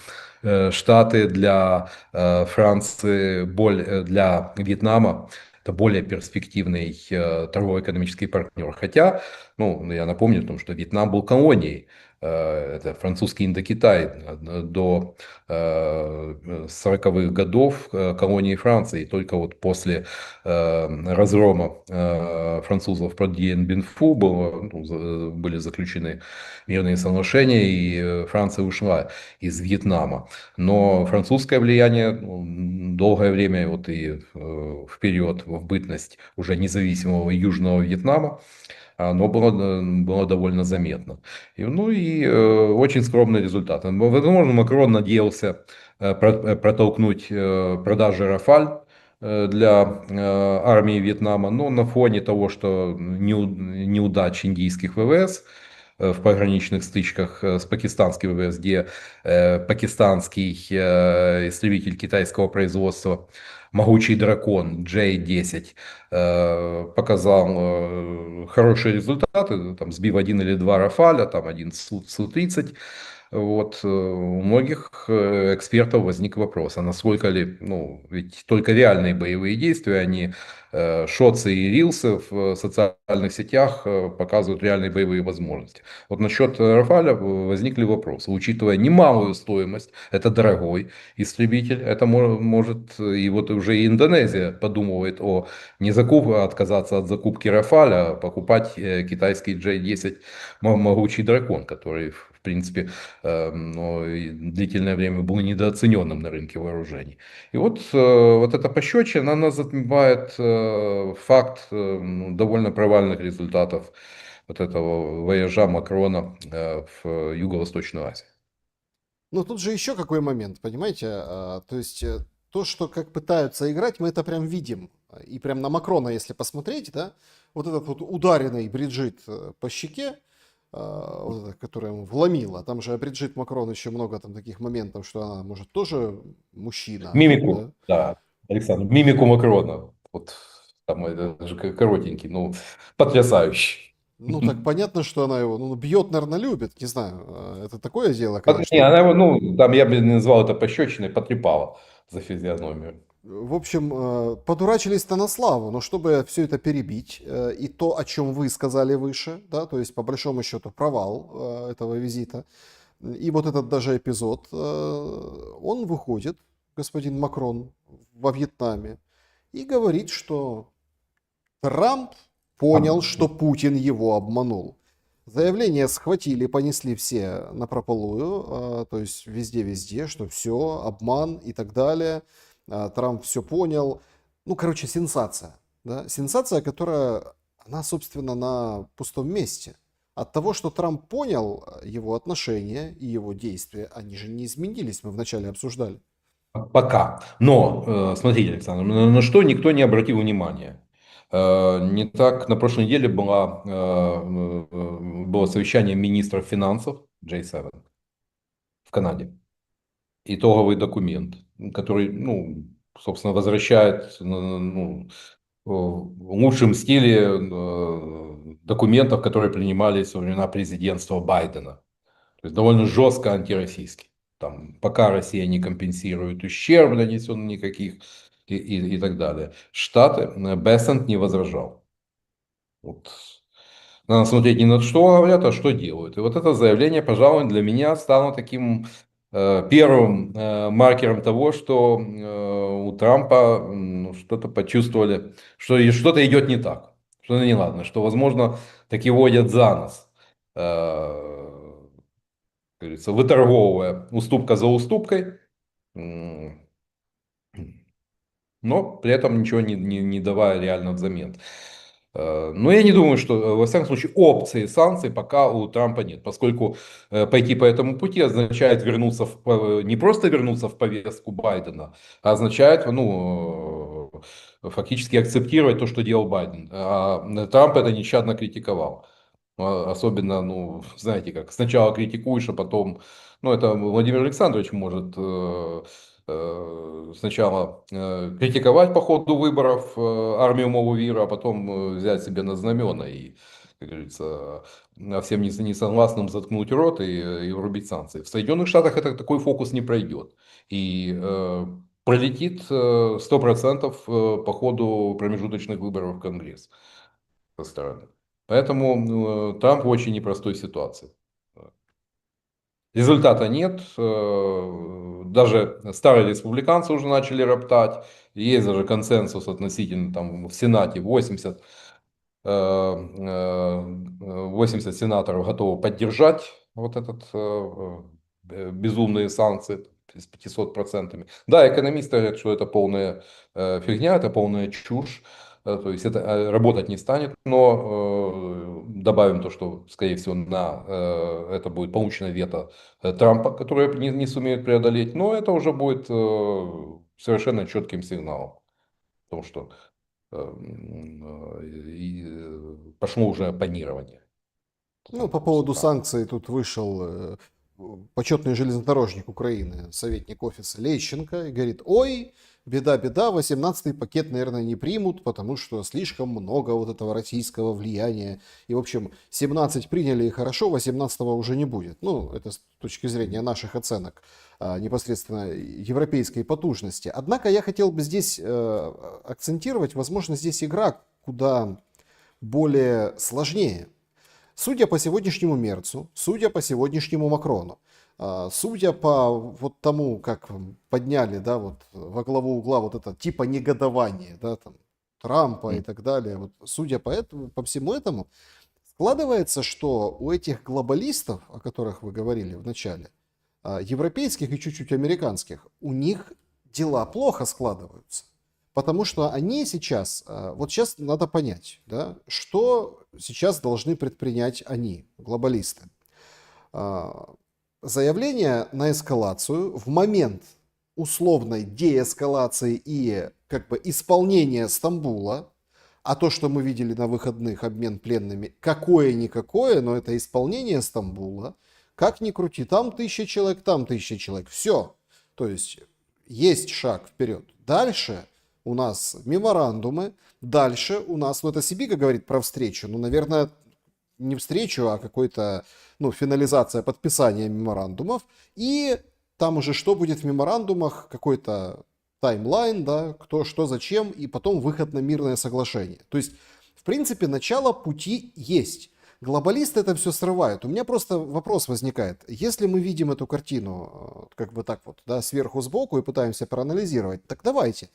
Штаты для Франции, для Вьетнама это более перспективный торгово-экономический партнер. Хотя, ну, я напомню о том, что Вьетнам был колонией. Это французский Индокитай до 40-х годов колонии Франции. И только вот после разгрома французов под Дien-Bien-Phu были заключены мирные соглашения, и Франция ушла из Вьетнама. Но французское влияние долгое время, вот и вперед, в бытность уже независимого Южного Вьетнама, оно было довольно заметно. Ну и очень скромный результат. Возможно, Макрон надеялся протолкнуть продажи Рафаль для армии Вьетнама, но на фоне того, что неудач индийских ВВС в пограничных стычках с пакистанским ВВС, где пакистанский истребитель китайского производства могучий дракон J-10 показал хорошие результаты, там, сбив один или два Рафаля, там, один Су-30. Вот, у многих экспертов возник вопрос, а насколько ли, ну, ведь только реальные боевые действия, они шотсы и рилсы в социальных сетях показывают реальные боевые возможности. Вот насчет Рафаля возникли вопросы, учитывая немалую стоимость, это дорогой истребитель, это может, и вот уже и Индонезия подумывает о не отказаться от закупки Рафаля, а покупать китайский J-10 могучий дракон, который в принципе, но и длительное время был недооцененным на рынке вооружений. И вот эта пощечина, она затмевает факт довольно провальных результатов вот этого вояжа Макрона в Юго-Восточную Азию. Ну, тут же еще какой момент, понимаете? То есть то, что как пытаются играть, мы это прям видим. И прям на Макрона, если посмотреть, да, вот этот вот ударенный Бриджит по щеке, вот это, которая ему вломила. Там же Бриджит Макрон еще много там таких моментов, что она, может, тоже мужчина, Мимику, да? да, Александр, мимику Макрона, вот там это же коротенький, ну, потрясающий. Ну, так понятно, что она его, ну, бьет, наверное, любит, не знаю. Это такое дело, Не, конечно. она его, ну, там я бы не назвал это пощечиной, потрепала за физиономию. В общем, подурачились-то на славу, но чтобы все это перебить, и то, о чем вы сказали выше, да, то есть, по большому счету, провал этого визита, и вот этот даже эпизод, он выходит, господин Макрон, во Вьетнаме, и говорит, что Трамп понял, что Путин его обманул. Заявление схватили, понесли все напропалую, то есть везде-везде, что все, обман и так далее. Трамп все понял. Ну, короче, сенсация. Да? Сенсация, которая, она, собственно, на пустом месте. От того, что Трамп понял его отношения и его действия, они же не изменились, мы вначале обсуждали. Пока. Но, смотрите, Александр, на что никто не обратил внимания. Не так, на прошлой неделе было совещание министров финансов J7 в Канаде. Итоговый документ, который, ну, собственно, возвращает ну, в лучшем стиле документов, которые принимались во времена президентства Байдена. То есть довольно жестко антироссийский. Там, пока Россия не компенсирует ущерб, нанесен никаких и так далее. Штаты, Бессент не возражал. Вот. Надо смотреть не на что говорят, а что делают. И вот это заявление, пожалуй, для меня стало таким первым маркером того, что у Трампа ну, что-то почувствовали, что что-то идет не так, что-то неладно, что, возможно, таки водят за нос, как говорится, выторговывая уступка за уступкой, но при этом ничего не давая реально взамен. Но я не думаю, что, во всяком случае, опции санкций пока у Трампа нет, поскольку пойти по этому пути означает вернуться не просто вернуться в повестку Байдена, а означает, ну, фактически акцептировать то, что делал Байден. А Трамп это нещадно критиковал. Особенно, ну, знаете, как сначала критикуешь, а потом, ну, это Владимир Александрович может сначала критиковать по ходу выборов армию Молувира, а потом взять себе на знамена и, как говорится, всем не согласным заткнуть рот и врубить санкции. В Соединенных Штатах это такой фокус не пройдет. И пролетит 100% по ходу промежуточных выборов в Конгресс со стороны. Поэтому Трамп в очень непростой ситуации. Результата нет. Даже старые республиканцы уже начали роптать. Есть даже консенсус относительно там в Сенате 80 сенаторов готовы поддержать вот этот безумные санкции с 500%. Да, экономисты говорят, что это полная фигня, это полная чушь. То есть это работать не станет, но добавим то, что, скорее всего, на это будет получено вето Трампа, которое не сумеют преодолеть, но это уже будет совершенно четким сигналом, потому что пошло уже оппонирование. Ну, по Просто поводу так. санкций тут вышел почетный железнодорожник Украины, советник офиса Лещенко, и говорит, ой, беда, 18-й пакет, наверное, не примут, потому что слишком много вот этого российского влияния. И, в общем, 17 приняли и хорошо, 18-го уже не будет. Ну, это с точки зрения наших оценок непосредственно европейской потужности. Однако я хотел бы здесь акцентировать, возможно, здесь игра куда более сложнее. Судя по сегодняшнему Мерцу, судя по сегодняшнему Макрону, судя по вот тому, как подняли, да, вот во главу угла вот это типа негодование, да, там, Трампа и так далее, вот, судя по этому, по всему этому, Складывается, что у этих глобалистов, о которых вы говорили в начале, европейских и чуть-чуть американских, у них дела плохо складываются. Потому что они сейчас, вот сейчас надо понять, да, что сейчас должны предпринять они, глобалисты. Заявление на эскалацию в момент условной деэскалации и как бы исполнения Стамбула, а то, что мы видели на выходных, обмен пленными, какое-никакое, но это исполнение Стамбула, как ни крути, там 1000 человек, там 1000 человек, все. То есть шаг вперед. Дальше у нас меморандумы, дальше у нас, ну это Сибига говорит про встречу, ну, наверное, не встречу, а какой-то, ну, финализация подписания меморандумов. И там уже что будет в меморандумах, какой-то таймлайн, да, кто, что, зачем, и потом выход на мирное соглашение. То есть, в принципе, начало пути есть. Глобалисты это все срывают. У меня просто вопрос возникает. Если мы видим эту картину как бы так вот, да, сверху сбоку и пытаемся проанализировать, так давайте.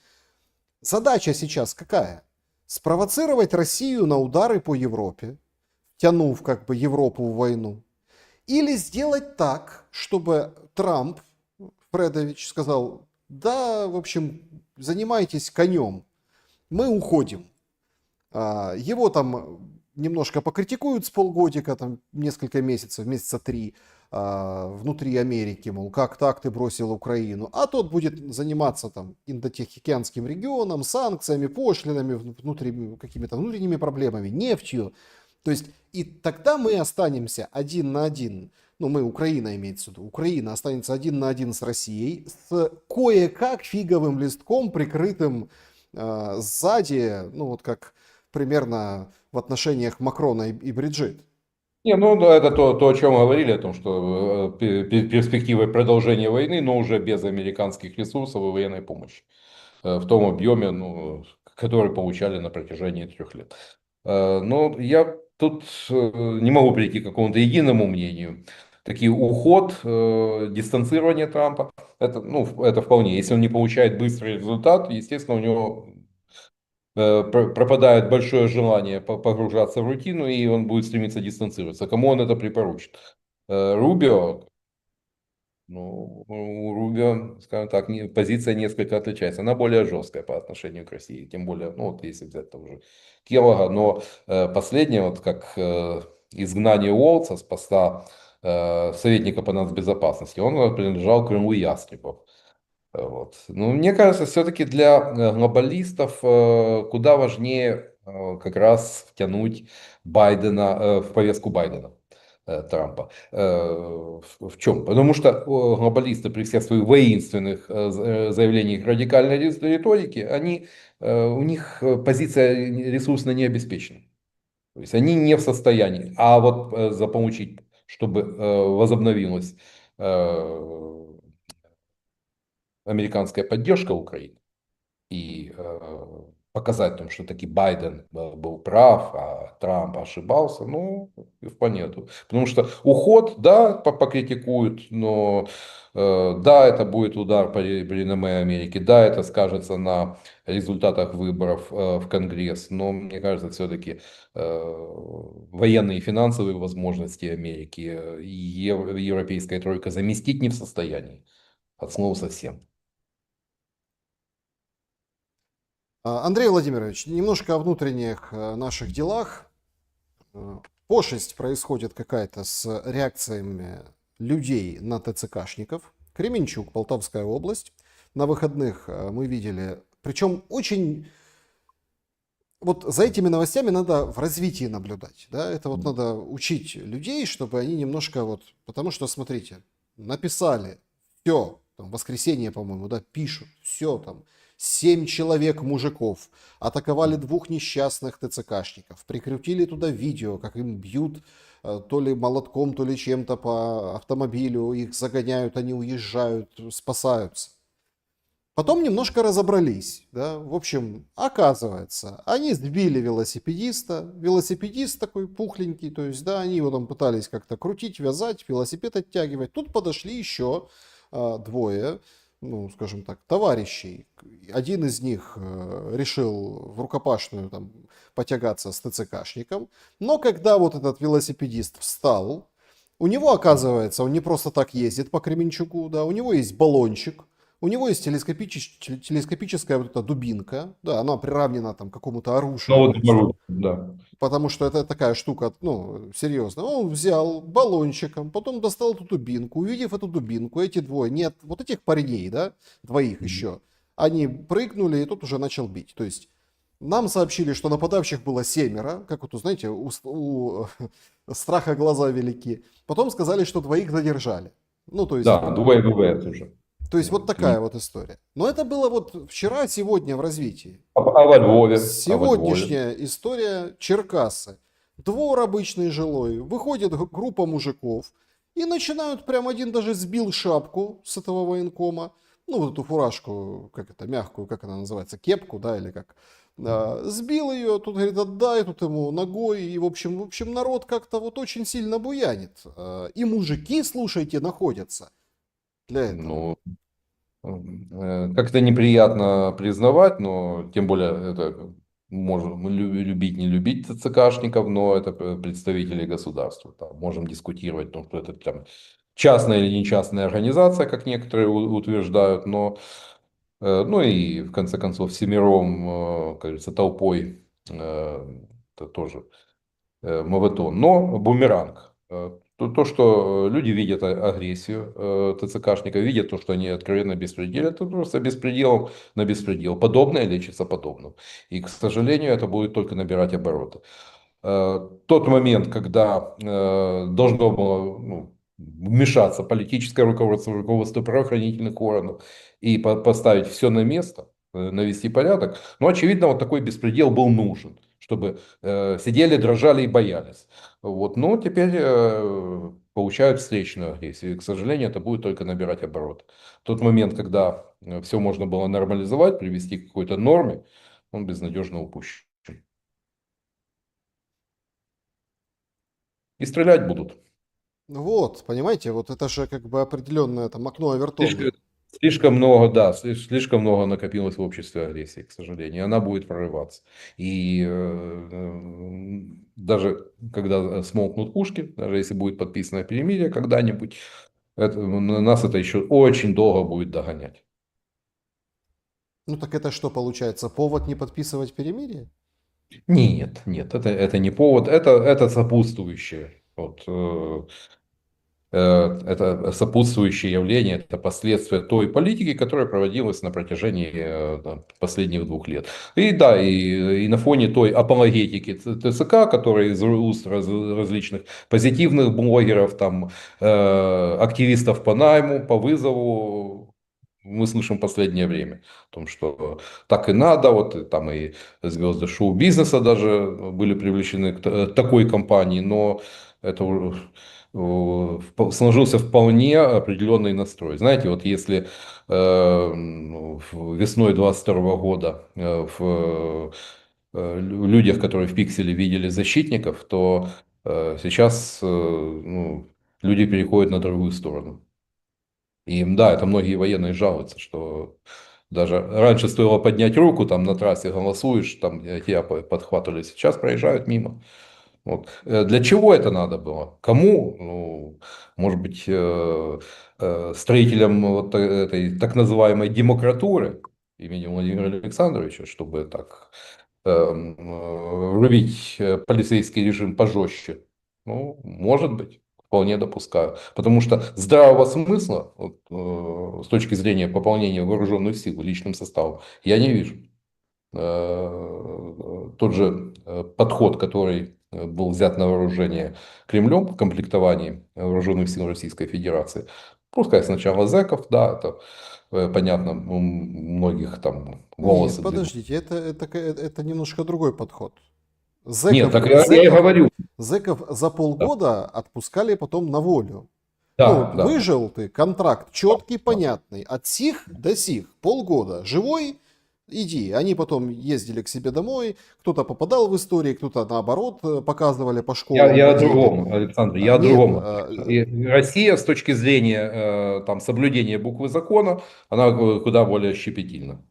Задача сейчас какая? Спровоцировать Россию на удары по Европе, тянув как бы Европу в войну. Или сделать так, чтобы Трамп, Фредович, сказал, да, в общем, занимайтесь конем, мы уходим. Его там немножко покритикуют с полгодика, там несколько месяцев, месяца 3, внутри Америки, мол, как так ты бросил Украину, а тот будет заниматься там Индотихоокеанским регионом, санкциями, пошлинами, какими-то внутренними проблемами, нефтью. То есть и тогда мы останемся один на один, ну мы, Украина имеется в виду, Украина останется один на один с Россией, с кое-как фиговым листком, прикрытым сзади, ну вот как примерно в отношениях Макрона и Бриджит. Не, ну да, это то, о чем говорили, о том, что перспективы продолжения войны, но уже без американских ресурсов и военной помощи. В том объеме, ну, который получали на протяжении 3 лет. Но я тут не могу прийти к какому-то единому мнению. Такие уход, дистанцирование Трампа, это, ну, это вполне. Если он не получает быстрый результат, естественно, у него пропадает большое желание погружаться в рутину, и он будет стремиться дистанцироваться. Кому он это припоручит? Рубио, ну, у Рубио, скажем так, позиция несколько отличается. Она более жесткая по отношению к России. Тем более, ну, вот если взять того же Келлога. Но последнее, вот как изгнание Уолтса с поста советника по нацбезопасности, он принадлежал Крыму Ястребов. Вот. Но мне кажется, все-таки для глобалистов куда важнее как раз втянуть Байдена в повестку Байдена. Трампа. В чем? Потому что глобалисты при всех своих воинственных заявлениях радикальной риторики, у них позиция ресурсно не обеспечена. То есть они не в состоянии. А вот заполучить, чтобы возобновилась американская поддержка Украины и показать том, что таки Байден был прав, а Трамп ошибался, ну, и в планету. Потому что уход, да, покритикуют, но да, это будет удар по реноме Америки, да, это скажется на результатах выборов в Конгресс, но мне кажется, все-таки военные и финансовые возможности Америки европейская тройка заместить не в состоянии. От слова совсем. Андрей Владимирович, немножко о внутренних наших делах. Пошесть происходит какая-то с реакциями людей на ТЦКшников. Кременчуг, Полтавская область. На выходных мы видели, причем очень... Вот за этими новостями надо в развитии наблюдать. Да? Это вот надо учить людей, чтобы они немножко вот... Потому что, смотрите, написали, все, там, воскресенье, по-моему, да, пишут, все там, 7 человек мужиков атаковали 2 несчастных ТЦКшников, прикрутили туда видео, как им бьют то ли молотком, то ли чем-то по автомобилю, их загоняют, они уезжают, спасаются. Потом немножко разобрались, да, в общем, оказывается, они сбили велосипедиста, велосипедист такой пухленький, то есть, да, они его там пытались как-то крутить, вязать, велосипед оттягивать, тут подошли еще 2 ну, скажем так, товарищей. Один из них решил в рукопашную там потягаться с ТЦКшником, но когда вот этот велосипедист встал, у него, оказывается, он не просто так ездит по Кременчугу, да, у него есть баллончик, у него есть телескопическая вот эта дубинка, да, она приравнена там к какому-то оружию Ну, вот просто. да. Потому что это такая штука, ну, серьезно. Он взял баллончиком, потом достал эту дубинку. Увидев эту дубинку, эти двое, нет, вот этих парней, да, двоих еще, они прыгнули, и тот уже начал бить. То есть нам сообщили, что нападавших было 7, как вот, знаете, у страха глаза велики. Потом сказали, что двоих задержали. Ну, то есть, Да, двое бывает уже. то есть вот такая вот история. Но это было вот вчера, сегодня в развитии. А во Львове? А во Львове? Сегодняшняя история Черкассы. Двор обычный жилой, выходит группа мужиков и начинают, прям один даже сбил шапку с этого военкома, ну вот эту фуражку, как это, мягкую, как она называется, кепку, да, или как. Сбил ее, тут говорит, отдай, тут ему ногой, и в общем народ как-то вот очень сильно буянит. И мужики, слушайте, находятся для этого. Ну, как-то неприятно признавать, но тем более это можем любить, не любить ЦКшников, но это представители государства. Там можем дискутировать, потому что это там частная или не частная организация, как некоторые утверждают, но ну и в конце концов всемиром, как говорится, толпой это тоже моветон. Но бумеранг. То, что люди видят агрессию ТЦКшников, видят то, что они откровенно беспределят, это просто беспределом на беспредел. Подобное лечится подобным. И, к сожалению, это будет только набирать обороты. Тот момент, когда должно было вмешаться политическое руководство правоохранительных органов и поставить все на место, навести порядок, но очевидно вот такой беспредел был нужен, чтобы сидели, дрожали и боялись. Вот. Но теперь получают встречную агрессию. И, к сожалению, это будет только набирать обороты. Тот момент, когда все можно было нормализовать, привести к какой-то норме, он безнадежно упущен. И стрелять будут. Вот, понимаете, вот это же как бы определенное там окно Авертона. Слишком, слишком много, да, слишком много накопилось в обществе агрессии, к сожалению. И она будет прорываться. И даже когда смолкнут пушки, даже если будет подписано перемирие когда-нибудь, нас это еще очень долго будет догонять. Ну так это что получается? Повод не подписывать перемирие? Нет, нет, это не повод, это сопутствующее. Вот, это сопутствующее явление, это последствия той политики, которая проводилась на протяжении там, последних 2 лет. И да, и на фоне той апологетики ТСК, которая из уст различных позитивных блогеров, там, активистов по найму, по вызову, мы слышим в последнее время о том, что так и надо, вот и там и звезды шоу-бизнеса даже были привлечены к такой кампании, но это сложился вполне определенный настрой. Знаете, вот если весной 22 года в людях, которые в Пикселе видели защитников, то сейчас люди переходят на другую сторону. И да, это многие военные жалуются, что даже раньше стоило поднять руку, там на трассе голосуешь, там тебя подхватывали, сейчас проезжают мимо. Вот. Для чего это надо было? Кому? Ну, может быть, строителям вот этой так называемой демократуры имени Владимира Александровича, чтобы так рубить полицейский режим пожестче. Ну, может быть, вполне допускаю. Потому что здравого смысла вот, с точки зрения пополнения вооруженных сил личным составом я не вижу. Тот же подход, который был взят на вооружение Кремлем в комплектовании вооруженных сил Российской Федерации, пускай сначала зэков, да, это понятно, у многих там Нет, волосы длинные. подождите, это немножко другой подход. Нет, Зэков, так я и зэков, говорю. зэков за Да, полгода отпускали потом на волю. Ну, да, вот да. выжил ты, контракт четкий, Да. понятный, от сих до сих, полгода. Живой, иди. Они потом ездили к себе домой, кто-то попадал в истории, кто-то наоборот показывали по школам, Я о водили. другом, Александр, я о Нет, другом. И Россия с точки зрения там, соблюдения буквы закона, она куда более щепетильна.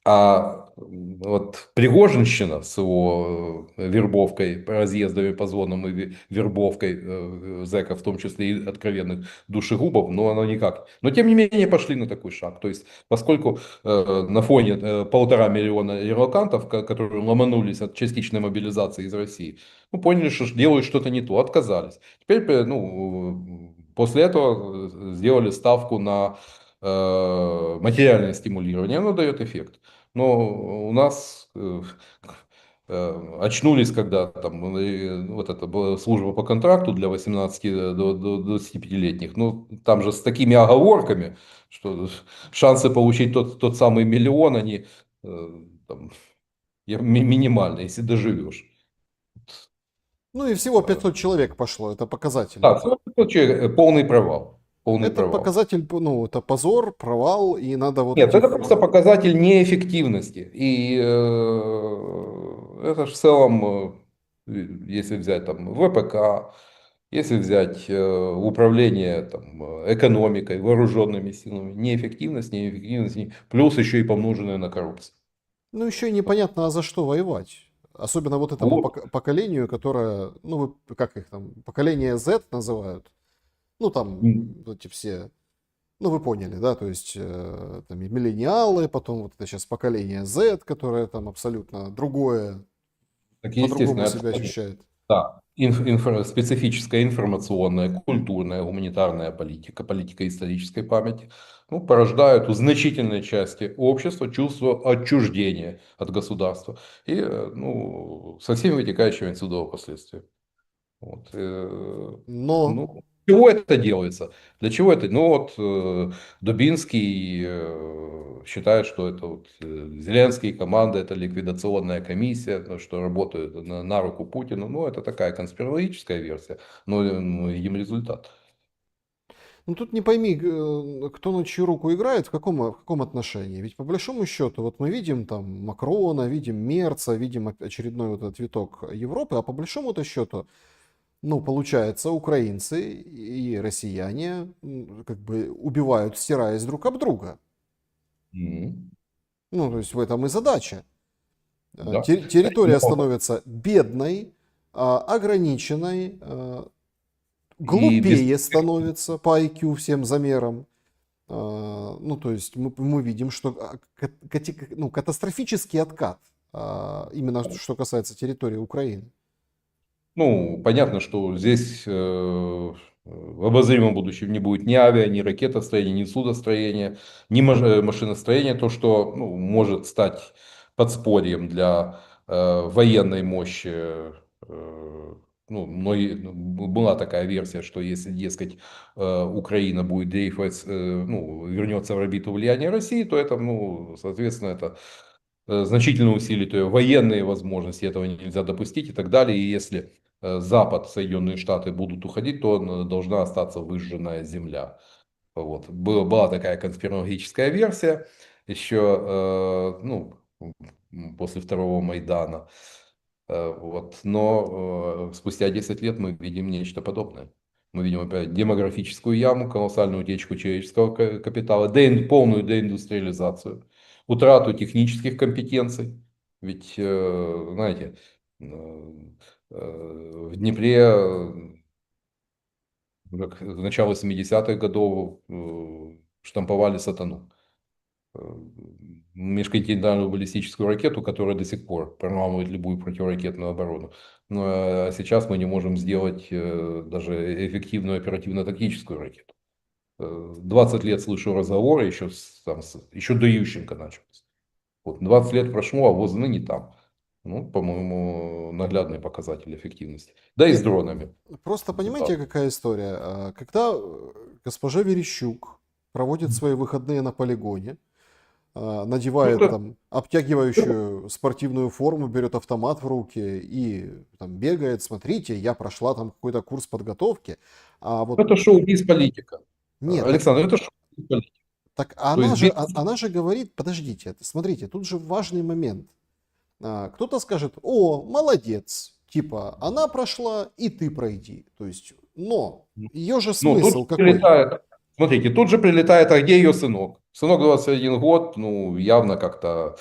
А вот Пригожинщина с его вербовкой, разъездами по зонам и вербовкой зэков, в том числе и откровенных душегубов, но она никак. Но тем не менее пошли на такой шаг. То есть, поскольку на фоне 1,5 миллиона релокантов, которые ломанулись от частичной мобилизации из России, ну, поняли, что делают что-то не то, отказались. Теперь, ну, после этого сделали ставку на материальное стимулирование, оно дает эффект. Но у нас очнулись, когда там вот это была служба по контракту для 18 до 25-летних, ну, там же с такими оговорками, что шансы получить тот самый миллион, они там, минимальны, если доживешь. ну и всего 500 человек пошло, это показатель. Да, вообще полный провал. Полный Это провал. показатель, ну, это позор, провал, и надо вот Нет, это этих... просто показатель неэффективности. И это же в целом, если взять там ВПК, если взять управление там, экономикой, вооруженными силами, неэффективность, неэффективность, плюс еще и помноженная на коррупцию. Ну, еще и непонятно, а за что воевать. Особенно вот этому Вот. поколению, которое, ну, как их там, поколение Z называют. Ну, там, эти все, ну, вы поняли, да, то есть, там, и миллениалы, потом вот это сейчас поколение Z, которое там абсолютно другое, Так естественно, по-другому это себя ощущает. да, специфическая информационная, культурная, гуманитарная политика, политика исторической памяти, ну, порождают у значительной части общества чувство отчуждения от государства и ну, со всеми вытекающими отсюда последствиями. Вот, Но, ну, для чего это делается? Для чего это? Ну вот Дубинский считает, что это вот, Зеленский, команда, это ликвидационная комиссия, что работают на руку Путину. Ну, это такая конспирологическая версия, но мы видим результат. ну, тут не пойми, кто на чью руку играет, в каком отношении. Ведь по большому счету, вот мы видим там Макрона, видим Мерца, видим очередной вот этот виток Европы, а по большому-то счету, ну, получается, украинцы и россияне как бы убивают, стираясь друг об друга. Мгм. Ну, то есть в этом и задача. Да. Территория Но становится бедной, ограниченной, и без... глупее становится по IQ всем замерам. Ну, то есть мы видим, что ну, катастрофический откат, именно что касается территории Украины. Ну, понятно, что здесь в обозримом будущем не будет ни авиа, ни ракетостроения, ни судостроения, ни машиностроения. То, что ну, может стать подспорьем для военной мощи. Ну, была такая версия, что если, дескать, Украина будет дрейфовать, ну, вернется в орбиту влияния России, то это, ну, соответственно, это значительно усилит ее военные возможности, этого нельзя допустить и так далее. И если Запад, Соединенные Штаты будут уходить, то должна остаться выжженная земля. Вот. Была такая конспирологическая версия еще ну, после второго Майдана. Вот. Но спустя 10 лет мы видим нечто подобное. Мы видим опять демографическую яму, колоссальную утечку человеческого капитала, полную деиндустриализацию, утрату технических компетенций. Ведь, знаете, в Днепре в начало 70-х годов штамповали сатану. Межконтинентальную баллистическую ракету, которая до сих пор проламывает любую противоракетную оборону. Но сейчас мы не можем сделать даже эффективную оперативно-тактическую ракету. 20 лет слышу разговоры, еще, еще до Ющенко началось. Вот 20 лет прошло, а ВОЗ ныне там. Ну, по-моему, наглядный показатель эффективности. Да и с Нет, дронами. просто Да. понимаете, какая история? Когда госпожа Верещук проводит свои выходные на полигоне, Ну, надевает это, там обтягивающую спортивную форму, берет автомат в руки и там бегает, смотрите, я прошла там какой-то курс подготовки. А вот это шоу-биз политика. нет, так Александр, это шоу-биз политика. Так То есть бизнес. она же говорит, подождите, смотрите, тут же важный момент. Кто-то скажет, о, молодец, типа, она прошла, и ты пройди. То есть, но ее же Ну, тут смысл какой? прилетает, смотрите, тут же прилетает, а где ее сынок? Сынок 21 год, ну, явно как-то...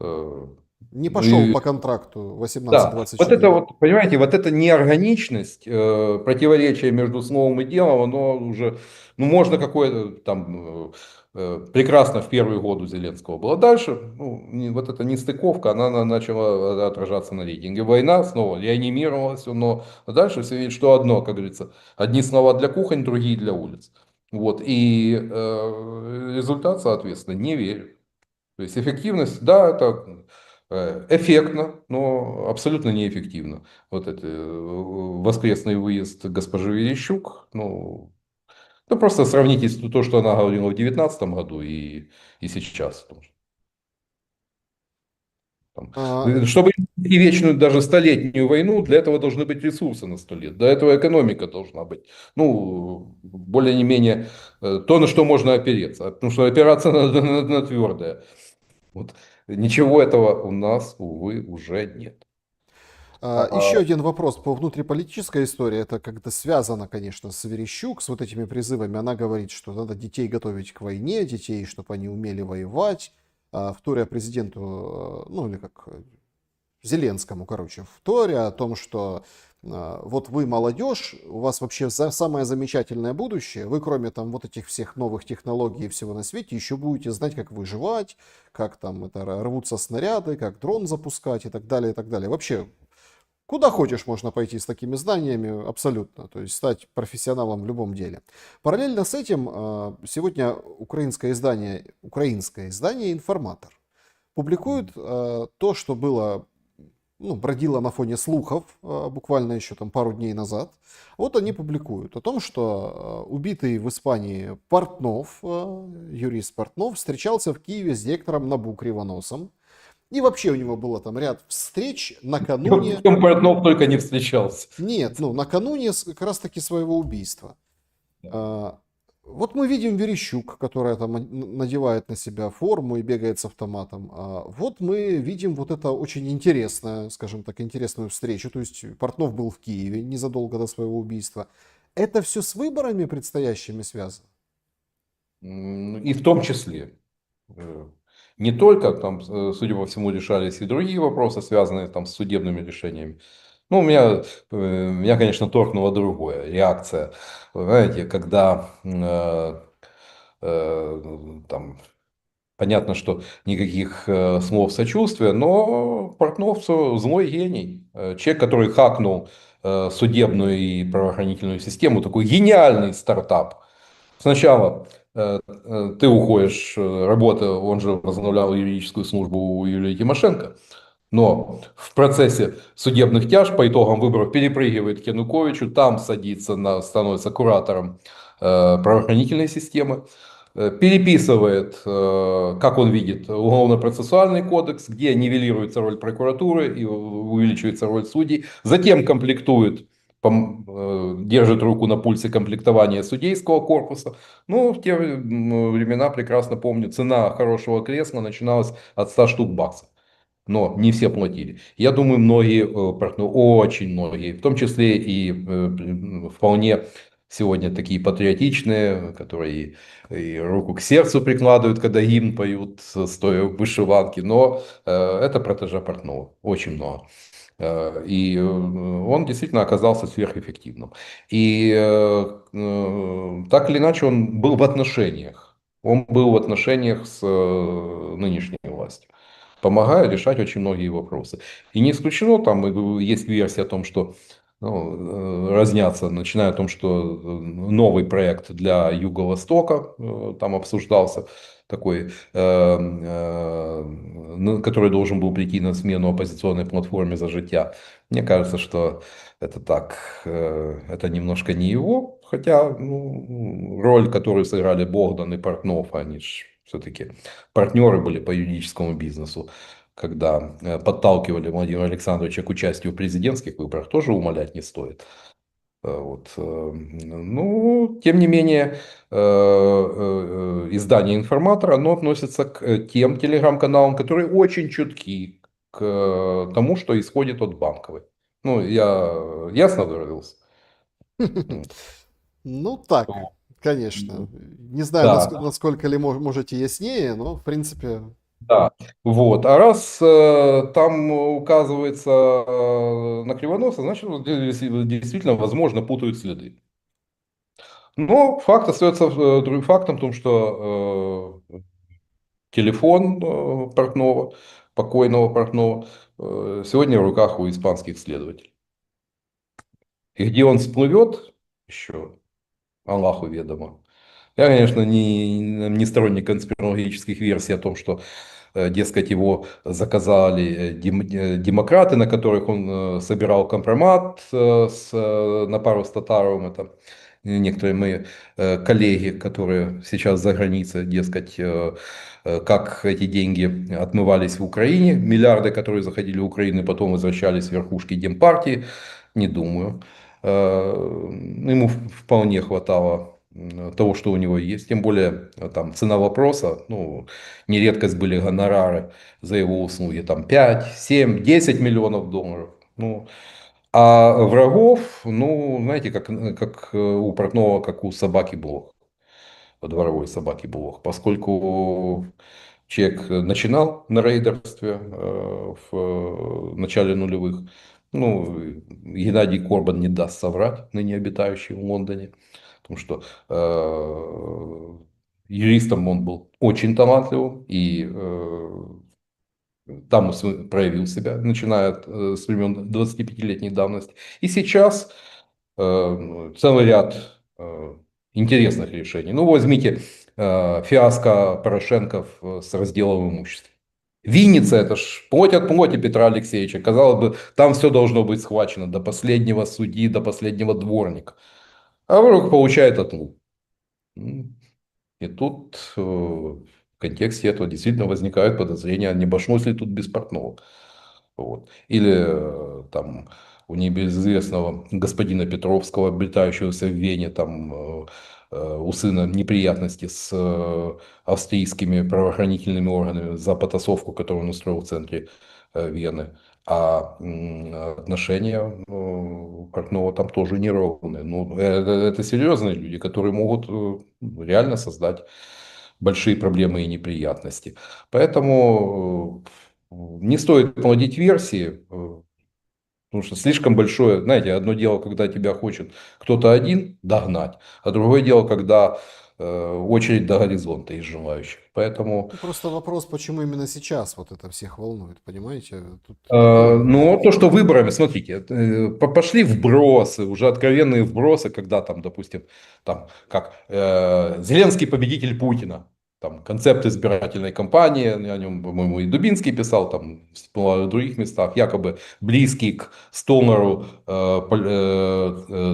э, Не пошел и по контракту да, вот это 18-24. вот, понимаете, вот эта неорганичность, противоречие между словом и делом, оно уже, ну, можно какое-то там прекрасно в первые годы Зеленского было. Дальше, ну, вот эта нестыковка, она начала отражаться на рейтинге. Война снова реанимировалась, но дальше все видит, что одно, как говорится, одни слова для кухонь, другие для улиц. Вот, и результат, соответственно, не верю. То есть эффективность, да, это эффектно, но абсолютно неэффективно. Вот это воскресный выезд госпожи Верещук, ну просто сравните то, что она говорила в 2019 году и сейчас. Там, А, чтобы вести вечную, даже столетнюю войну, для этого должны быть ресурсы на 100 лет. Для этого экономика должна быть. Ну, более не менее, то, на что можно опереться. Потому что опираться надо на твердое. Вот. Ничего этого у нас, увы, уже нет. Еще один вопрос по внутриполитической истории. Это как-то связано, конечно, с Верещук, с вот этими призывами. Она говорит, что надо детей готовить к войне, детей, чтобы они умели воевать. Вторя президенту, ну или как Зеленскому, короче, вторя о том, что вот вы молодежь, у вас вообще самое замечательное будущее, вы кроме там вот этих всех новых технологий и всего на свете еще будете знать, как выживать, как там это рвутся снаряды, как дрон запускать и так далее, и так далее. Вообще, куда хочешь можно пойти с такими знаниями абсолютно, то есть стать профессионалом в любом деле. Параллельно с этим сегодня украинское издание «Информатор» публикует то, что было, ну, бродило на фоне слухов буквально еще там пару дней назад. Вот они публикуют о том, что убитый в Испании Портнов, юрист Портнов, встречался в Киеве с директором НАБУ Кривоносом. И вообще у него было там ряд встреч С накануне, кем Портнов только не встречался. нет, ну накануне как раз таки своего убийства. Да. А, Вот мы видим Верещук, которая там надевает на себя форму и бегает с автоматом. Вот мы видим вот это очень интересное, скажем так, интересную встречу. То есть Портнов был в Киеве незадолго до своего убийства. Это все с выборами предстоящими связано? И в том числе. э, Не только там, судя по всему, решались и другие вопросы, связанные там с судебными решениями. Ну, меня, конечно, торкнула другое, реакция. Вы знаете, когда там понятно, что никаких слов сочувствия, но Портнов злой гений. Человек, который хакнул судебную и правоохранительную систему, такой гениальный стартап. Сначала ты уходишь, он же возглавлял юридическую службу у Юлии Тимошенко, но в процессе судебных тяжб по итогам выборов перепрыгивает к Януковичу, там садится, становится куратором правоохранительной системы, переписывает, как он видит, уголовно-процессуальный кодекс, где нивелируется роль прокуратуры и увеличивается роль судей, затем комплектует, держит руку на пульсе комплектования судейского корпуса. Ну, в те времена, прекрасно помню, цена хорошего кресла начиналась от 100 штук баксов. Но не все платили. Я думаю, многие партнеры, очень многие, в том числе и вполне сегодня такие патриотичные, которые и руку к сердцу прикладывают, когда гимн поют, стоя в вышиванке. Но это протеже Портнова. Очень много. И он действительно оказался сверхэффективным. И так или иначе он был в отношениях. Он был в отношениях с нынешней властью, помогая решать очень многие вопросы. И не исключено, там есть версия о том, что разнятся, начиная о том, что новый проект для Юго-Востока там обсуждался, такой, который должен был прийти на смену оппозиционной платформе «За життя». Мне кажется, что это так, это немножко не его, хотя роль, которую сыграли Богдан и Портнов, они же все-таки партнеры были по юридическому бизнесу, когда подталкивали Владимира Александровича к участию в президентских выборах, тоже умалять не стоит. Ну, тем не менее, издание «Информатор», оно относится к тем телеграм-каналам, которые очень чутки к тому, что исходит от Банковой. Ну, я ясно выразился? Ну так, Вот. конечно. Не знаю, Да, насколько ли можете яснее, но в принципе. да. Вот. А раз там указывается на Кривоноса, значит, вот действительно, возможно, путают следы. Но факт остается другим фактом, в том, что телефон Портнова, покойного Портнова, сегодня в руках у испанских следователей. И где он всплывет, еще Аллаху ведомо. Я, конечно, не сторонник конспирологических версий о том, что, дескать, его заказали демократы, на которых он собирал компромат на пару с Татаровым. Это некоторые мои коллеги, которые сейчас за границей, дескать, как эти деньги отмывались в Украине, миллиарды, которые заходили в Украину, потом возвращались в верхушки Демпартии, не думаю. Ему вполне хватало того, что у него есть. Тем более, там цена вопроса, ну, не редкость были гонорары за его услуги, там 5, 7, 10 миллионов долларов. Ну, а врагов, ну, знаете, как у Портнова, как у собаки блох, у дворовой собаки блох. Поскольку человек начинал на рейдерстве в начале нулевых, ну, Геннадий Корбан не даст соврать, ныне обитающий в Лондоне, потому что юристом он был очень талантливым, и там он проявил себя, начиная с времен 25-летней давности. И сейчас целый ряд интересных решений. Ну, возьмите фиаско Порошенко с разделом имущества. Винница, это ж плоть от плоти Петра Алексеевича. Казалось бы, там все должно быть схвачено до последнего судьи, до последнего дворника. А вдруг получает отлуп. И тут в контексте этого действительно возникают подозрения, а не обошлось ли тут без Портнова. Вот. Или там у небезызвестного господина Петровского, обретающегося в Вене, там у сына неприятности с австрийскими правоохранительными органами за потасовку, которую он устроил в центре Вены. А отношения у Портнова там тоже неровные. Ну, это серьезные люди, которые могут реально создать большие проблемы и неприятности. Поэтому не стоит плодить версии, потому что слишком большое, знаете, одно дело, когда тебя хочет кто-то один догнать, а другое дело, когда очередь до горизонта из желающих. Поэтому Ну, просто вопрос, почему именно сейчас вот это всех волнует, понимаете? Тут такой. но то, что выборами, смотрите, пошли вбросы, уже откровенные вбросы, когда там, допустим, там, как Зеленский победитель Путина, там, концепт избирательной кампании, о нем, по-моему, и Дубинский писал, там, в других местах, якобы близкий к Столмару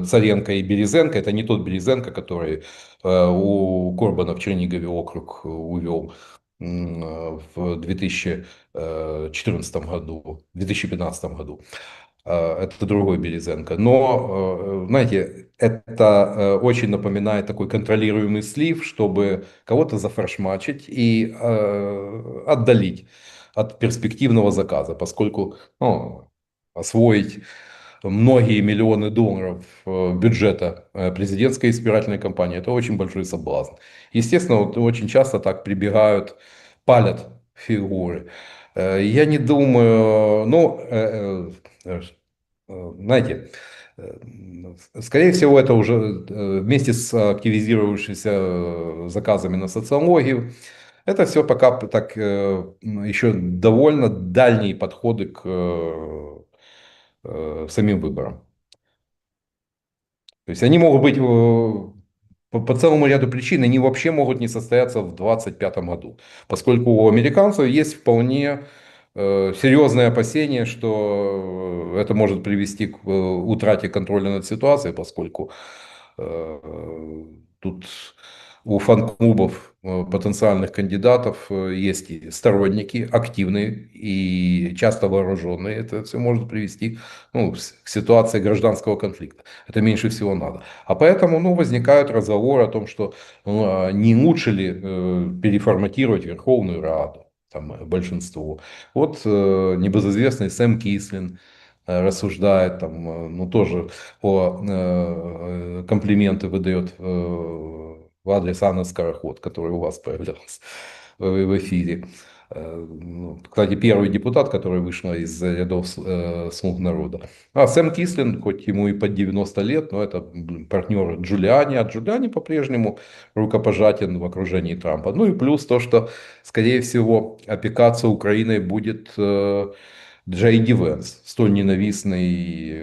Царенко и Березенко, это не тот Березенко, который у Корбана в Чернигове округ увел в 2014 году, в 2015 году. Это другой Березенко. Но, знаете, это очень напоминает такой контролируемый слив, чтобы кого-то зафаршмачить и отдалить от перспективного заказа, поскольку ну, освоить многие миллионы долларов бюджета президентской избирательной кампании, это очень большой соблазн. Естественно, вот очень часто так прибегают, палят фигуры. Я не думаю, ну, знаете, скорее всего, это уже вместе с активизировавшимися заказами на социологию, это все пока так еще довольно дальние подходы к самим выборам. То есть они могут быть по целому ряду причин, они вообще могут не состояться в 2025 году, поскольку у американцев есть вполне серьезные опасения, что это может привести к утрате контроля над ситуацией, поскольку тут у фан-клубов потенциальных кандидатов есть и сторонники активные и часто вооруженные. Это все может привести, ну, к ситуации гражданского конфликта. Это меньше всего надо. А поэтому, ну, возникают разговоры о том, что не лучше ли переформатировать Верховную Раду, там, большинство. Вот небезызвестный Сэм Кислин рассуждает, там, ну, тоже комплименты выдает в адрес Анны Скороход, который у вас появлялся в эфире. Ну, кстати, первый депутат, который вышел из рядов «Слуг народа». А Сэм Кислин, хоть ему и под 90 лет, но это партнер Джулиани, а Джулиани по-прежнему рукопожатен в окружении Трампа. Ну и плюс то, что, скорее всего, опекаться Украиной будет Джей Ди Венс, столь ненавистный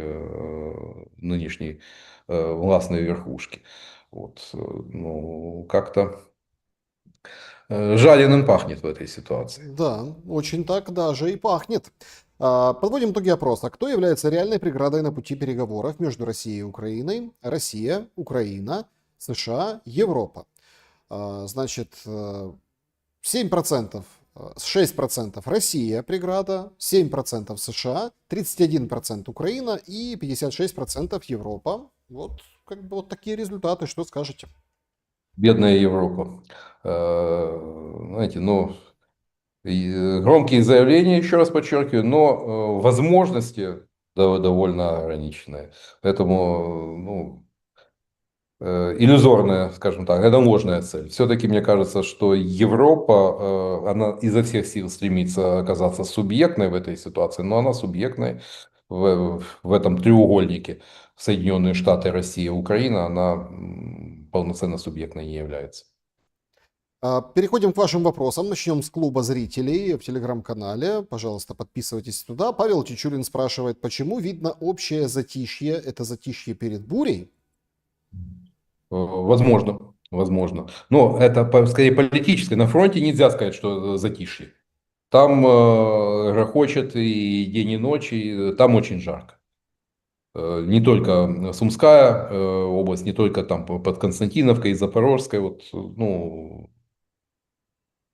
нынешней властной верхушки. Вот, ну, как-то жареным пахнет в этой ситуации. Да, очень так даже и пахнет. Подводим итоги опроса. Кто является реальной преградой на пути переговоров между Россией и Украиной? Россия, Украина, США, Европа. Значит, 7%, 6% Россия преграда, 7% США, 31% Украина и 56% Европа. Вот как бы вот такие результаты. Что скажете? Бедная Европа. Знаете, ну, громкие заявления, еще раз подчеркиваю, но возможности довольно ограниченные. Поэтому, ну, иллюзорная, скажем так, это ложная цель. Все-таки мне кажется, что Европа, она изо всех сил стремится оказаться субъектной в этой ситуации, но она субъектной в этом треугольнике Соединенные Штаты, Россия, Украина, она полноценно субъектной не является. Переходим к вашим вопросам. Начнем с клуба зрителей в телеграм-канале. Пожалуйста, подписывайтесь туда. Павел Чечулин спрашивает, почему видно общее затишье? Это затишье перед бурей? Возможно, возможно. Но это скорее политическое. На фронте нельзя сказать, что затишье. Там грохочет и день, и ночь, и там очень жарко. Не только Сумская область, не только там под Константиновкой и Запорожской. Вот, ну,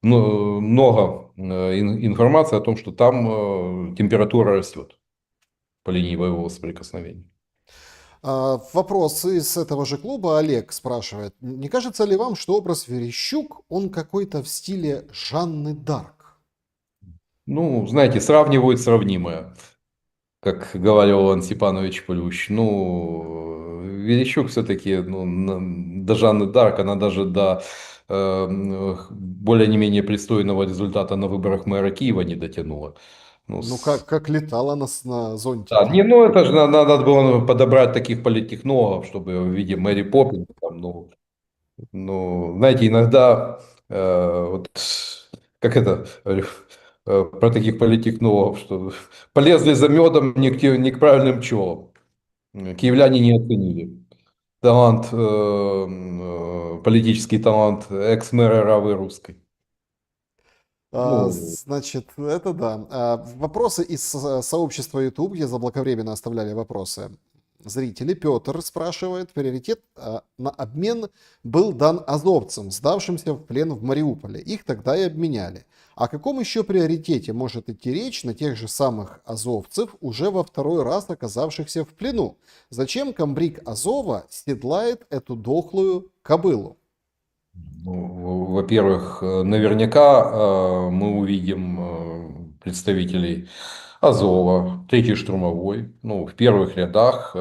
много информации о том, что там температура растет по линии боевого соприкосновения. Вопрос из этого же клуба. Олег спрашивает, не кажется ли вам, что образ Верещук, он какой-то в стиле Жанны Дарк? Ну, знаете, сравнивают сравнимое, как говорил Иван Степанович Плющ. Ну, Верещук все-таки, ну, до Жанны Дарк, она даже до более не менее пристойного результата на выборах мэра Киева не дотянула. Ну, Ну, как летала на да, зонтике. не, ну это же надо было подобрать таких политтехнологов, чтобы в виде Мэри Поппинс, там, ну, знаете, иногда вот, как это, про таких политтехнологов, что полезли за медом не к правильным пчелам. Киевляне не оценили талант, политический талант экс-мэра Равы Русской. Ну, Значит, это да. Вопросы из сообщества YouTube, где заблаговременно оставляли вопросы зрители. Петр спрашивает, приоритет на обмен был дан азовцам, сдавшимся в плен в Мариуполе. Их тогда и обменяли. О каком еще приоритете может идти речь на тех же самых азовцев, уже во второй раз оказавшихся в плену? Зачем комбриг Азова седлает эту дохлую кобылу? ну, во-первых, наверняка мы увидим представителей Азова, Третьей штурмовой, ну, в первых рядах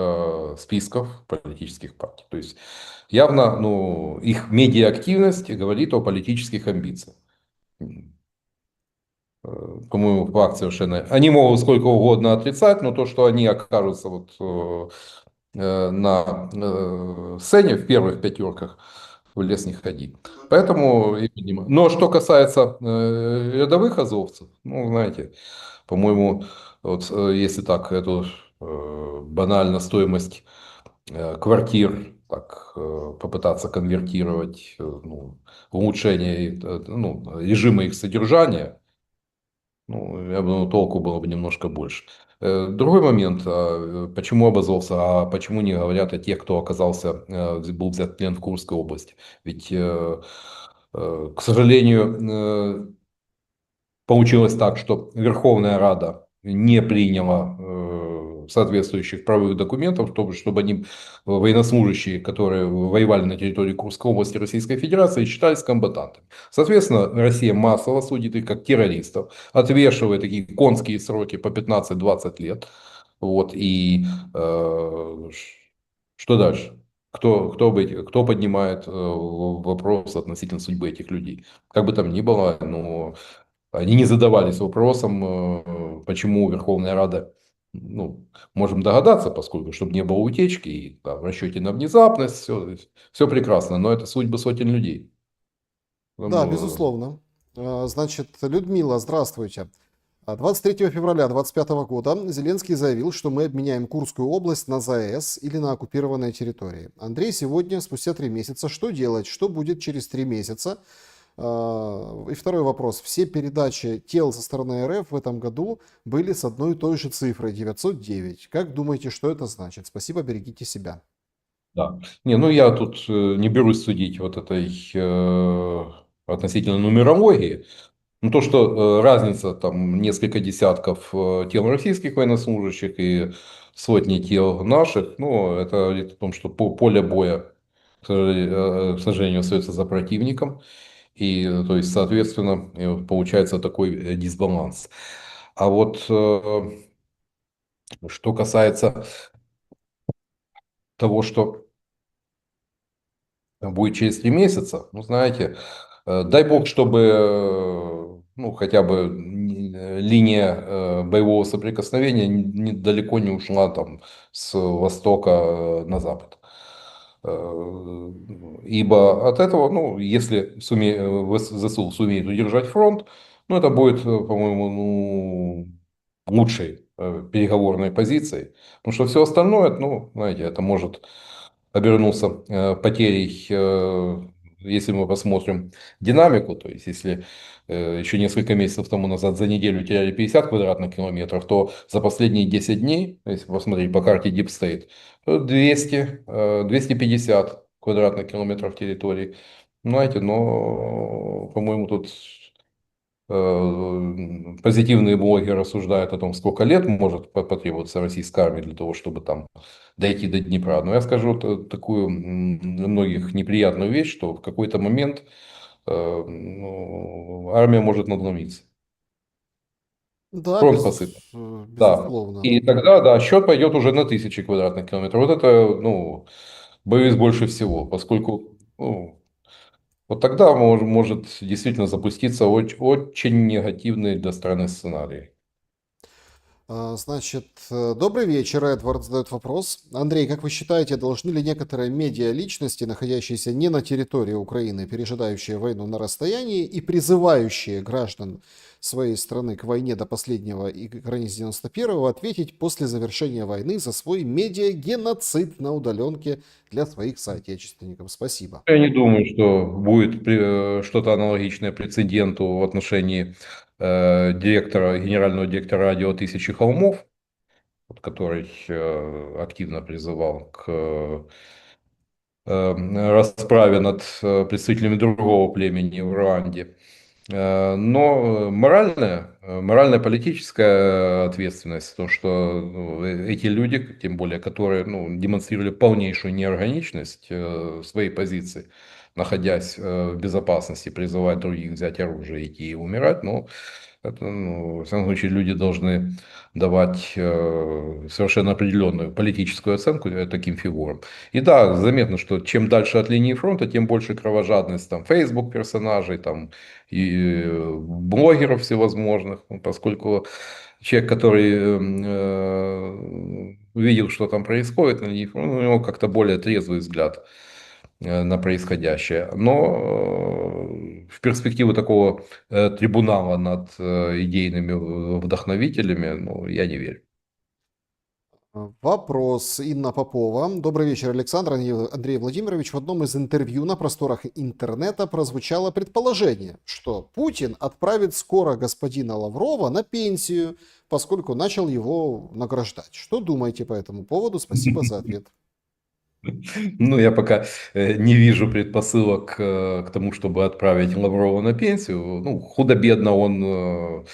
списков политических партий. То есть явно, ну, их медиа-активность говорит о политических амбициях. По-моему, факт совершенно. Они могут сколько угодно отрицать, но то, что они окажутся вот на сцене в первых пятерках, в лес не ходи. Поэтому, и видимо. Но что касается рядовых азовцев, ну, знаете, по-моему, вот если так, эту банально стоимость квартир так, попытаться конвертировать ну, в улучшение ну, режима их содержания, Ну, я думаю, толку было бы немножко больше. Другой момент, почему обозвался, а почему не говорят о тех, кто оказался, был взят в плен в Курской области? Ведь, к сожалению, получилось так, что Верховная Рада не приняла соответствующих правовых документов, чтобы они, военнослужащие, которые воевали на территории Курской области Российской Федерации, считались комбатантами. Соответственно, Россия массово судит их как террористов, отвешивая такие конские сроки по 15-20 лет. Вот, и что дальше? Кто поднимает вопрос относительно судьбы этих людей? Как бы там ни было, но они не задавались вопросом, почему Верховная Рада, ну, можем догадаться, поскольку, чтобы не было утечки, и да, в расчете на внезапность, все прекрасно, но это судьбы сотен людей. Да, Там, безусловно. Значит, Людмила, здравствуйте. 23 февраля 2025 года Зеленский заявил, что мы обменяем Курскую область на ЗАЭС или на оккупированные территории. Андрей, сегодня, спустя 3 месяца, что делать? Что будет через 3 месяца? И второй вопрос. Все передачи тел со стороны РФ в этом году были с одной и той же цифрой 909. Как думаете, что это значит? Спасибо, берегите себя. да. Не, ну я тут не берусь судить вот этой относительно нумерологии. Ну, то, что разница там несколько десятков тел российских военнослужащих и сотни тел наших, ну, это говорит о том, что поле боя, к сожалению, остается за противником. И, то есть, соответственно, получается такой дисбаланс. А вот что касается того, что будет через 3 месяца, ну, знаете, дай бог, чтобы ну, хотя бы линия боевого соприкосновения далеко не ушла там с востока на запад. Ибо от этого, ну, если ВСУ сумеет удержать фронт, ну, это будет, по-моему, ну, лучшей переговорной позицией. Потому что все остальное, ну, знаете, это может обернуться потерей, если мы посмотрим динамику, то есть если еще несколько месяцев тому назад за неделю теряли 50 квадратных километров, то за последние 10 дней, если посмотреть по карте Deep State, то 200, 250 квадратных километров территории. Знаете, но, по-моему, тут позитивные блоги рассуждают о том, сколько лет может потребоваться российской армии для того, чтобы там дойти до Днепра. Но я скажу такую для многих неприятную вещь, что в какой-то момент ну, армия может надломиться. Да, Фронт посыпан. Да. безусловно. И тогда, да, счет пойдет уже на тысячи квадратных километров. Вот это, ну, боюсь больше всего, поскольку, ну, вот тогда может действительно запуститься очень негативный для страны сценарий. Значит, добрый вечер. Эдвард задает вопрос. Андрей, как вы считаете, должны ли некоторые медиа-личности, находящиеся не на территории Украины, пережидающие войну на расстоянии и призывающие граждан своей страны к войне до последнего и к границ 91-го, ответить после завершения войны за свой медиа-геноцид на удаленке для своих соотечественников? Спасибо. Я не думаю, что будет что-то аналогичное прецеденту в отношении генерального директора радио «Тысячи холмов», вот, который активно призывал к расправе над представителями другого племени в Руанде. Но моральная политическая ответственность, то, что ну, эти люди, тем более, которые ну, демонстрировали полнейшую неорганичность своей позиции, находясь в безопасности, призывать других взять оружие, идти и умирать, ну, это, ну, в всяком случае, люди должны давать совершенно определенную политическую оценку таким фигурам. И да, заметно, что чем дальше от линии фронта, тем больше кровожадность там Facebook персонажей, там и блогеров всевозможных, ну, поскольку человек, который увидел, что там происходит на линии фронта, у него как-то более трезвый взгляд на происходящее. Но в перспективу такого трибунала над идейными вдохновителями, ну, я не верю. Вопрос. Инна Попова. Добрый вечер, Александр Андрей Владимирович. В одном из интервью на просторах интернета прозвучало предположение, что Путин отправит скоро господина Лаврова на пенсию, поскольку начал его награждать. Что думаете по этому поводу? Спасибо за ответ. Ну, я пока не вижу предпосылок к тому, чтобы отправить Лаврова на пенсию. Ну, худо-бедно он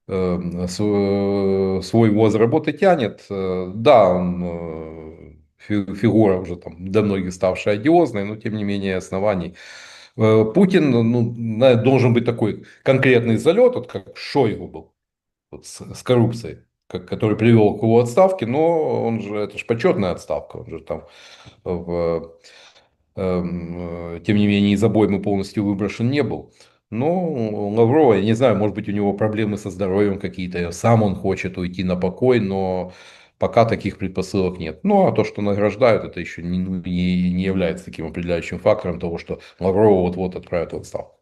свой воз работы тянет. Да, он фигура уже там до многих ставшая одиозной, но тем не менее оснований. Путин, ну, должен быть такой конкретный залет, вот как Шойгу был вот с коррупцией, который привел к его отставке, но он же, это же почетная отставка, он же там в, тем не менее из обоймы полностью выброшен не был. Но Лаврова, я не знаю, может быть у него проблемы со здоровьем какие-то, сам он хочет уйти на покой, но пока таких предпосылок нет. Ну а то, что награждают, это еще не является таким определяющим фактором того, что Лаврова вот-вот отправят в отставку.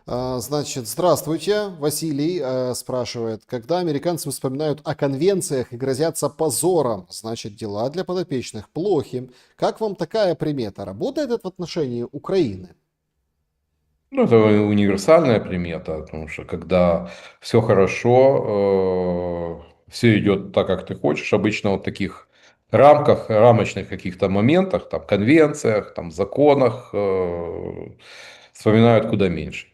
Значит, здравствуйте. Василий спрашивает, когда американцы вспоминают о конвенциях и грозятся позором, значит, дела для подопечных плохи. Как вам такая примета? Работает это в отношении Украины? Ну, это универсальная примета, потому что когда все хорошо, все идет так, как ты хочешь, обычно вот в таких рамках, рамочных каких-то моментах, там, конвенциях, там, законах вспоминают куда меньше.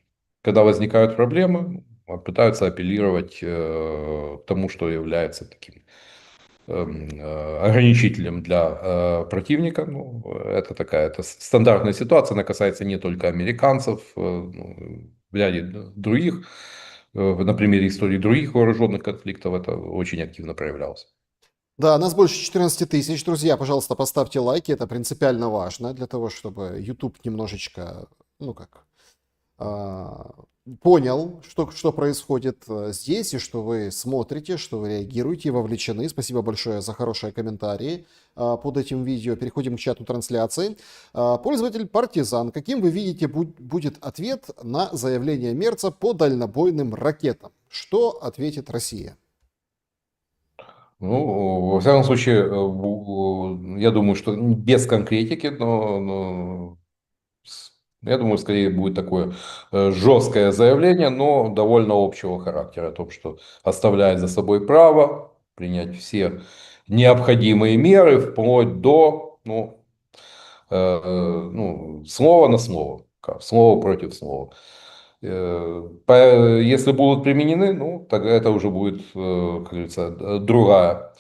Когда возникают проблемы, пытаются апеллировать к тому, что является таким ограничителем для противника. Ну, это такая это стандартная ситуация, она касается не только американцев, ну, в ряде других, на примере истории других вооруженных конфликтов это очень активно проявлялось. Да, нас больше 14 тысяч. Друзья, пожалуйста, поставьте лайки, это принципиально важно для того, чтобы YouTube немножечко, ну как, а, понял, что происходит здесь, и что вы смотрите, что вы реагируете и вовлечены. Спасибо большое за хорошие комментарии под этим видео. Переходим к чату трансляции. Пользователь Партизан, каким вы видите будет ответ на заявление Мерца по дальнобойным ракетам? Что ответит Россия? Ну, во всяком случае, я думаю, что без конкретики, я думаю, скорее будет такое жесткое заявление, но довольно общего характера, о том, что оставляет за собой право принять все необходимые меры, вплоть до ну, слова на слово, слово против слова. Если будут применены, ну, тогда это уже будет, как говорится, другая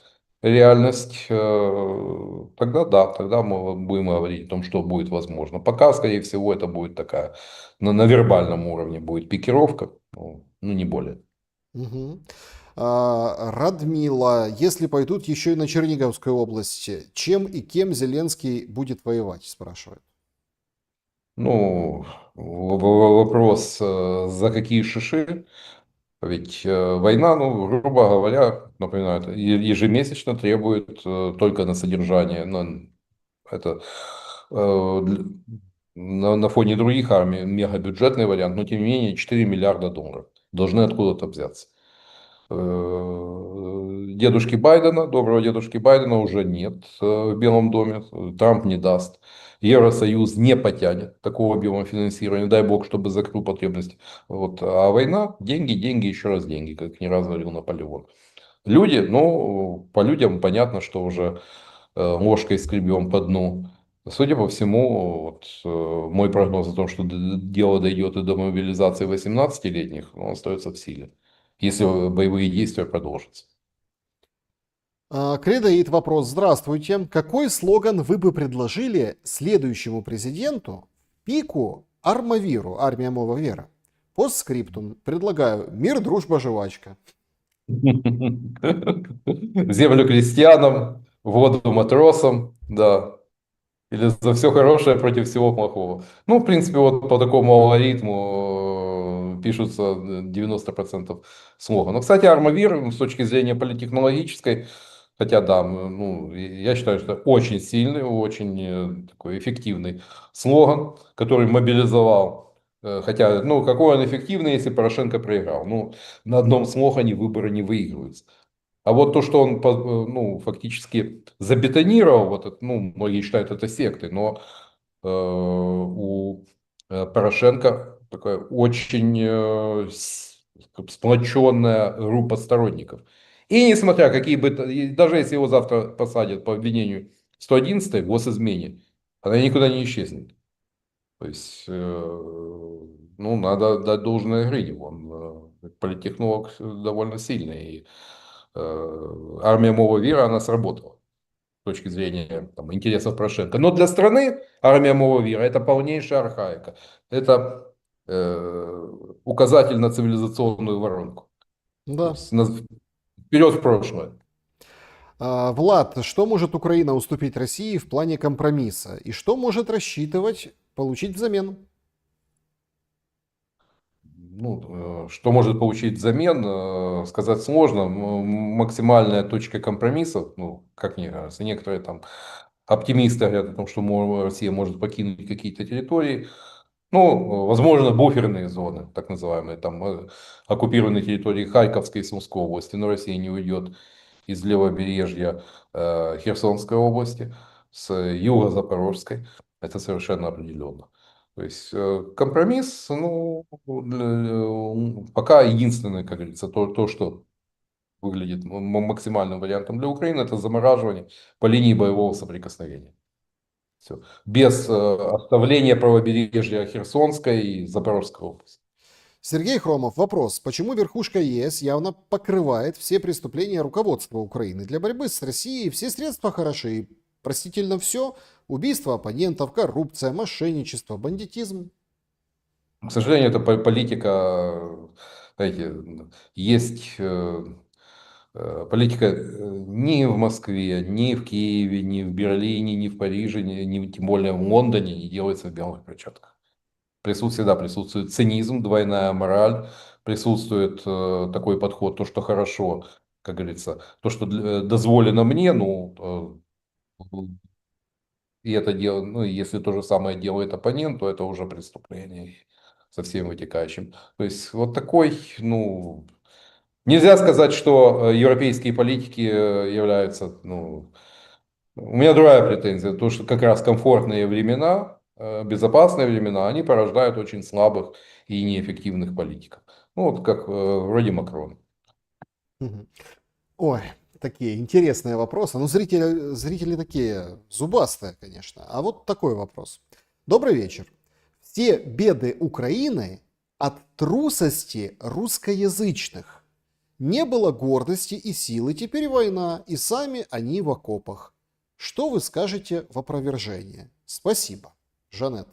реальность. Тогда да, тогда мы будем говорить о том, что будет возможно. Пока, скорее всего, это будет такая, на вербальном уровне будет пикировка, ну не более. Мгм. Радмила, если пойдут еще и на Черниговскую область, чем и кем Зеленский будет воевать, спрашивает. Ну, вопрос, за какие шиши? Ведь война, ну, грубо говоря, напоминаю, это ежемесячно требует только на содержание, это на фоне других армий мегабюджетный вариант, но тем не менее 4 миллиарда долларов должны откуда-то взяться. Дедушки Байдена, доброго дедушки Байдена уже нет в Белом доме, Трамп не даст. Евросоюз не потянет такого объема финансирования, дай бог, чтобы закрыл потребность. Вот. А война, деньги, деньги, еще раз деньги, как не раз говорил Наполеон. Люди, ну, по людям понятно, что уже ложкой скребем по дну. Судя по всему, вот, мой прогноз о том, что дело дойдет и до мобилизации 18-летних, он остается в силе, если боевые действия продолжатся. Кредоид вопрос. Здравствуйте. Какой слоган вы бы предложили следующему президенту в пику Армавиру, армия мова вера? Постскриптум. Предлагаю мир, дружба, жвачка. Землю крестьянам, воду матросам, да. Или за все хорошее против всего плохого. Ну, в принципе, вот по такому алгоритму пишутся 90% слоганов. Кстати, Армавир с точки зрения политтехнологической, хотя да, ну, я считаю, что очень сильный, очень такой эффективный слоган, который мобилизовал. Хотя, ну, какой он эффективный, если Порошенко проиграл? Ну, на одном слогане выборы не выигрываются. А вот то, что он ну, фактически забетонировал, вот это, ну, многие считают это сектой, но у Порошенко такая очень сплоченная группа сторонников. И несмотря какие бы, и даже если его завтра посадят по обвинению 111 в госизмене, она никуда не исчезнет. То есть, ну, надо дать должное Гриневу. Он политтехнолог довольно сильный. И армия Мова Вира, она сработала с точки зрения там, интересов Порошенко. Но для страны армия Мова Вира это полнейшая архаика. Это указатель на цивилизационную воронку. То Да. есть вперед в прошлое. Влад, что может Украина уступить России в плане компромисса? И что может рассчитывать получить взамен? Ну, что может получить взамен, сказать сложно. Максимальная точка компромисса, ну, как мне кажется, некоторые там оптимисты говорят о том, что Россия может покинуть какие-то территории. Ну, возможно, буферные зоны, так называемые, там оккупированные территории Харьковской и Сумской области, но Россия не уйдет из левобережья Херсонской области, с юга Запорожской, это совершенно определенно. То есть компромисс, ну, пока единственное, как говорится, то, что выглядит максимальным вариантом для Украины, это замораживание по линии боевого соприкосновения. Все. Без оставления правобережья Херсонской и Запорожской области. Сергей Хромов, вопрос. Почему верхушка ЕС явно покрывает все преступления руководства Украины? Для борьбы с Россией все средства хороши. И простительно все. Убийство оппонентов, коррупция, мошенничество, бандитизм. К сожалению, это политика, знаете, есть политика ни в Москве, ни в Киеве, ни в Берлине, ни в Париже, тем более в Лондоне не делается в белых перчатках. Всегда присутствует цинизм, двойная мораль, присутствует такой подход, то, что хорошо, как говорится, то, что дозволено мне, ну, и это дело, ну, и если то же самое делает оппонент, то это уже преступление со всем вытекающим. То есть вот такой, ну, нельзя сказать, что европейские политики являются, ну, у меня другая претензия, то, что как раз комфортные времена, безопасные времена, они порождают очень слабых и неэффективных политиков. Ну, вот как вроде Макрона. Мгм. Ой, такие интересные вопросы. Ну, зрители такие зубастые, конечно. А вот такой вопрос. Добрый вечер. Все беды Украины от трусости русскоязычных. Не было гордости и силы, теперь война, и сами они в окопах. Что вы скажете в опровержение? Спасибо. Жанет.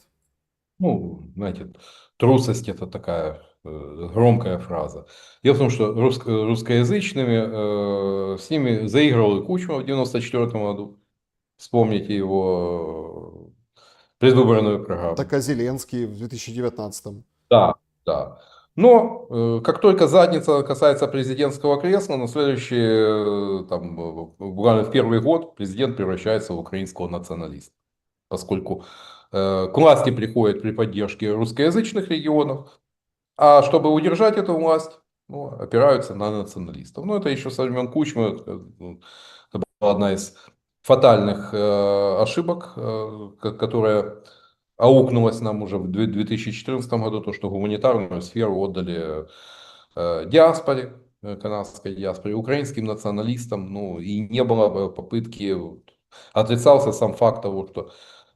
Ну, знаете, трусость это такая громкая фраза. Дело в том, что русскоязычными с ними заигрывал и Кучма в 94 году. Вспомните его предвыборную программу. Так а Зеленский в 2019. Да, да. Но как только задница касается президентского кресла, на следующий, там, буквально в первый год президент превращается в украинского националиста. Поскольку к власти приходит при поддержке русскоязычных регионов, а чтобы удержать эту власть, ну, опираются на националистов. Ну, это еще со времен Кучмы, это была одна из фатальных ошибок, которая аукнулась нам уже в 2014 году, то, что гуманитарную сферу отдали диаспоре, канадской диаспоре, украинским националистам, ну, и не было попытки, отрицался сам факт того, что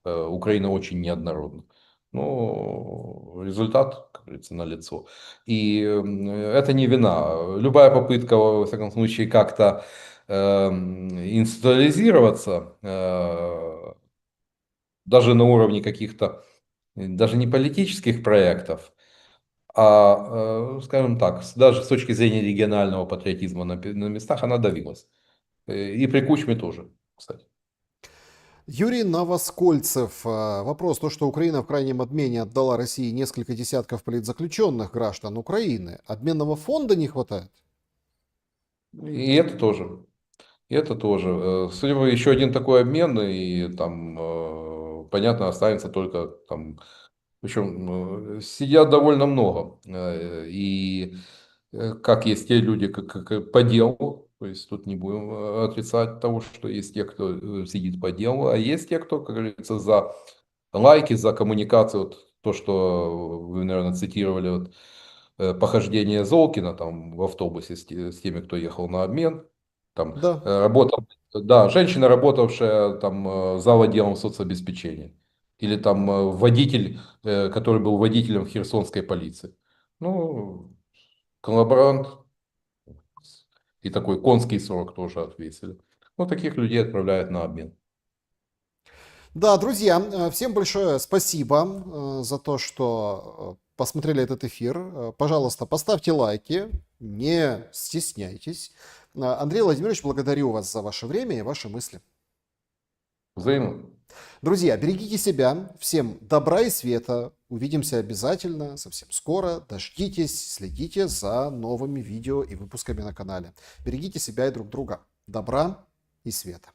Украина очень неоднородна. Ну, результат, как говорится, налицо. И это не вина. Любая попытка, во всяком случае, как-то институализироваться, даже на уровне каких-то, даже не политических проектов, а, скажем так, даже с точки зрения регионального патриотизма на местах она давилась. И при Кучме тоже, кстати. Юрий Новоскольцев. Вопрос. То, что Украина в крайнем обмене отдала России несколько десятков политзаключенных граждан Украины. Обменного фонда не хватает? И это тоже. И это тоже. Судя по еще один такой обмен, и там, понятно, останется только там, причем сидят довольно много. И как есть те люди, как по делу, То есть тут не будем отрицать того, что есть те, кто сидит по делу, а есть те, кто, как говорится, за лайки, за коммуникацию. Вот то, что вы, наверное, цитировали, вот, похождение Золкина там в автобусе с теми, кто ехал на обмен. Там Да. работал, да, женщина, работавшая там зав. Отделом соцобеспечения. Или там водитель, который был водителем херсонской полиции. Ну, коллаборант. И такой конский срок тоже отвесили. Ну, таких людей отправляют на обмен. Да, друзья, всем большое спасибо за то, что посмотрели этот эфир. Пожалуйста, поставьте лайки, не стесняйтесь. Андрей Владимирович, благодарю вас за ваше время и ваши мысли. Взаимно. Друзья, берегите себя, всем добра и света. Увидимся обязательно совсем скоро. Дождитесь, следите за новыми видео и выпусками на канале. Берегите себя и друг друга. Добра и света.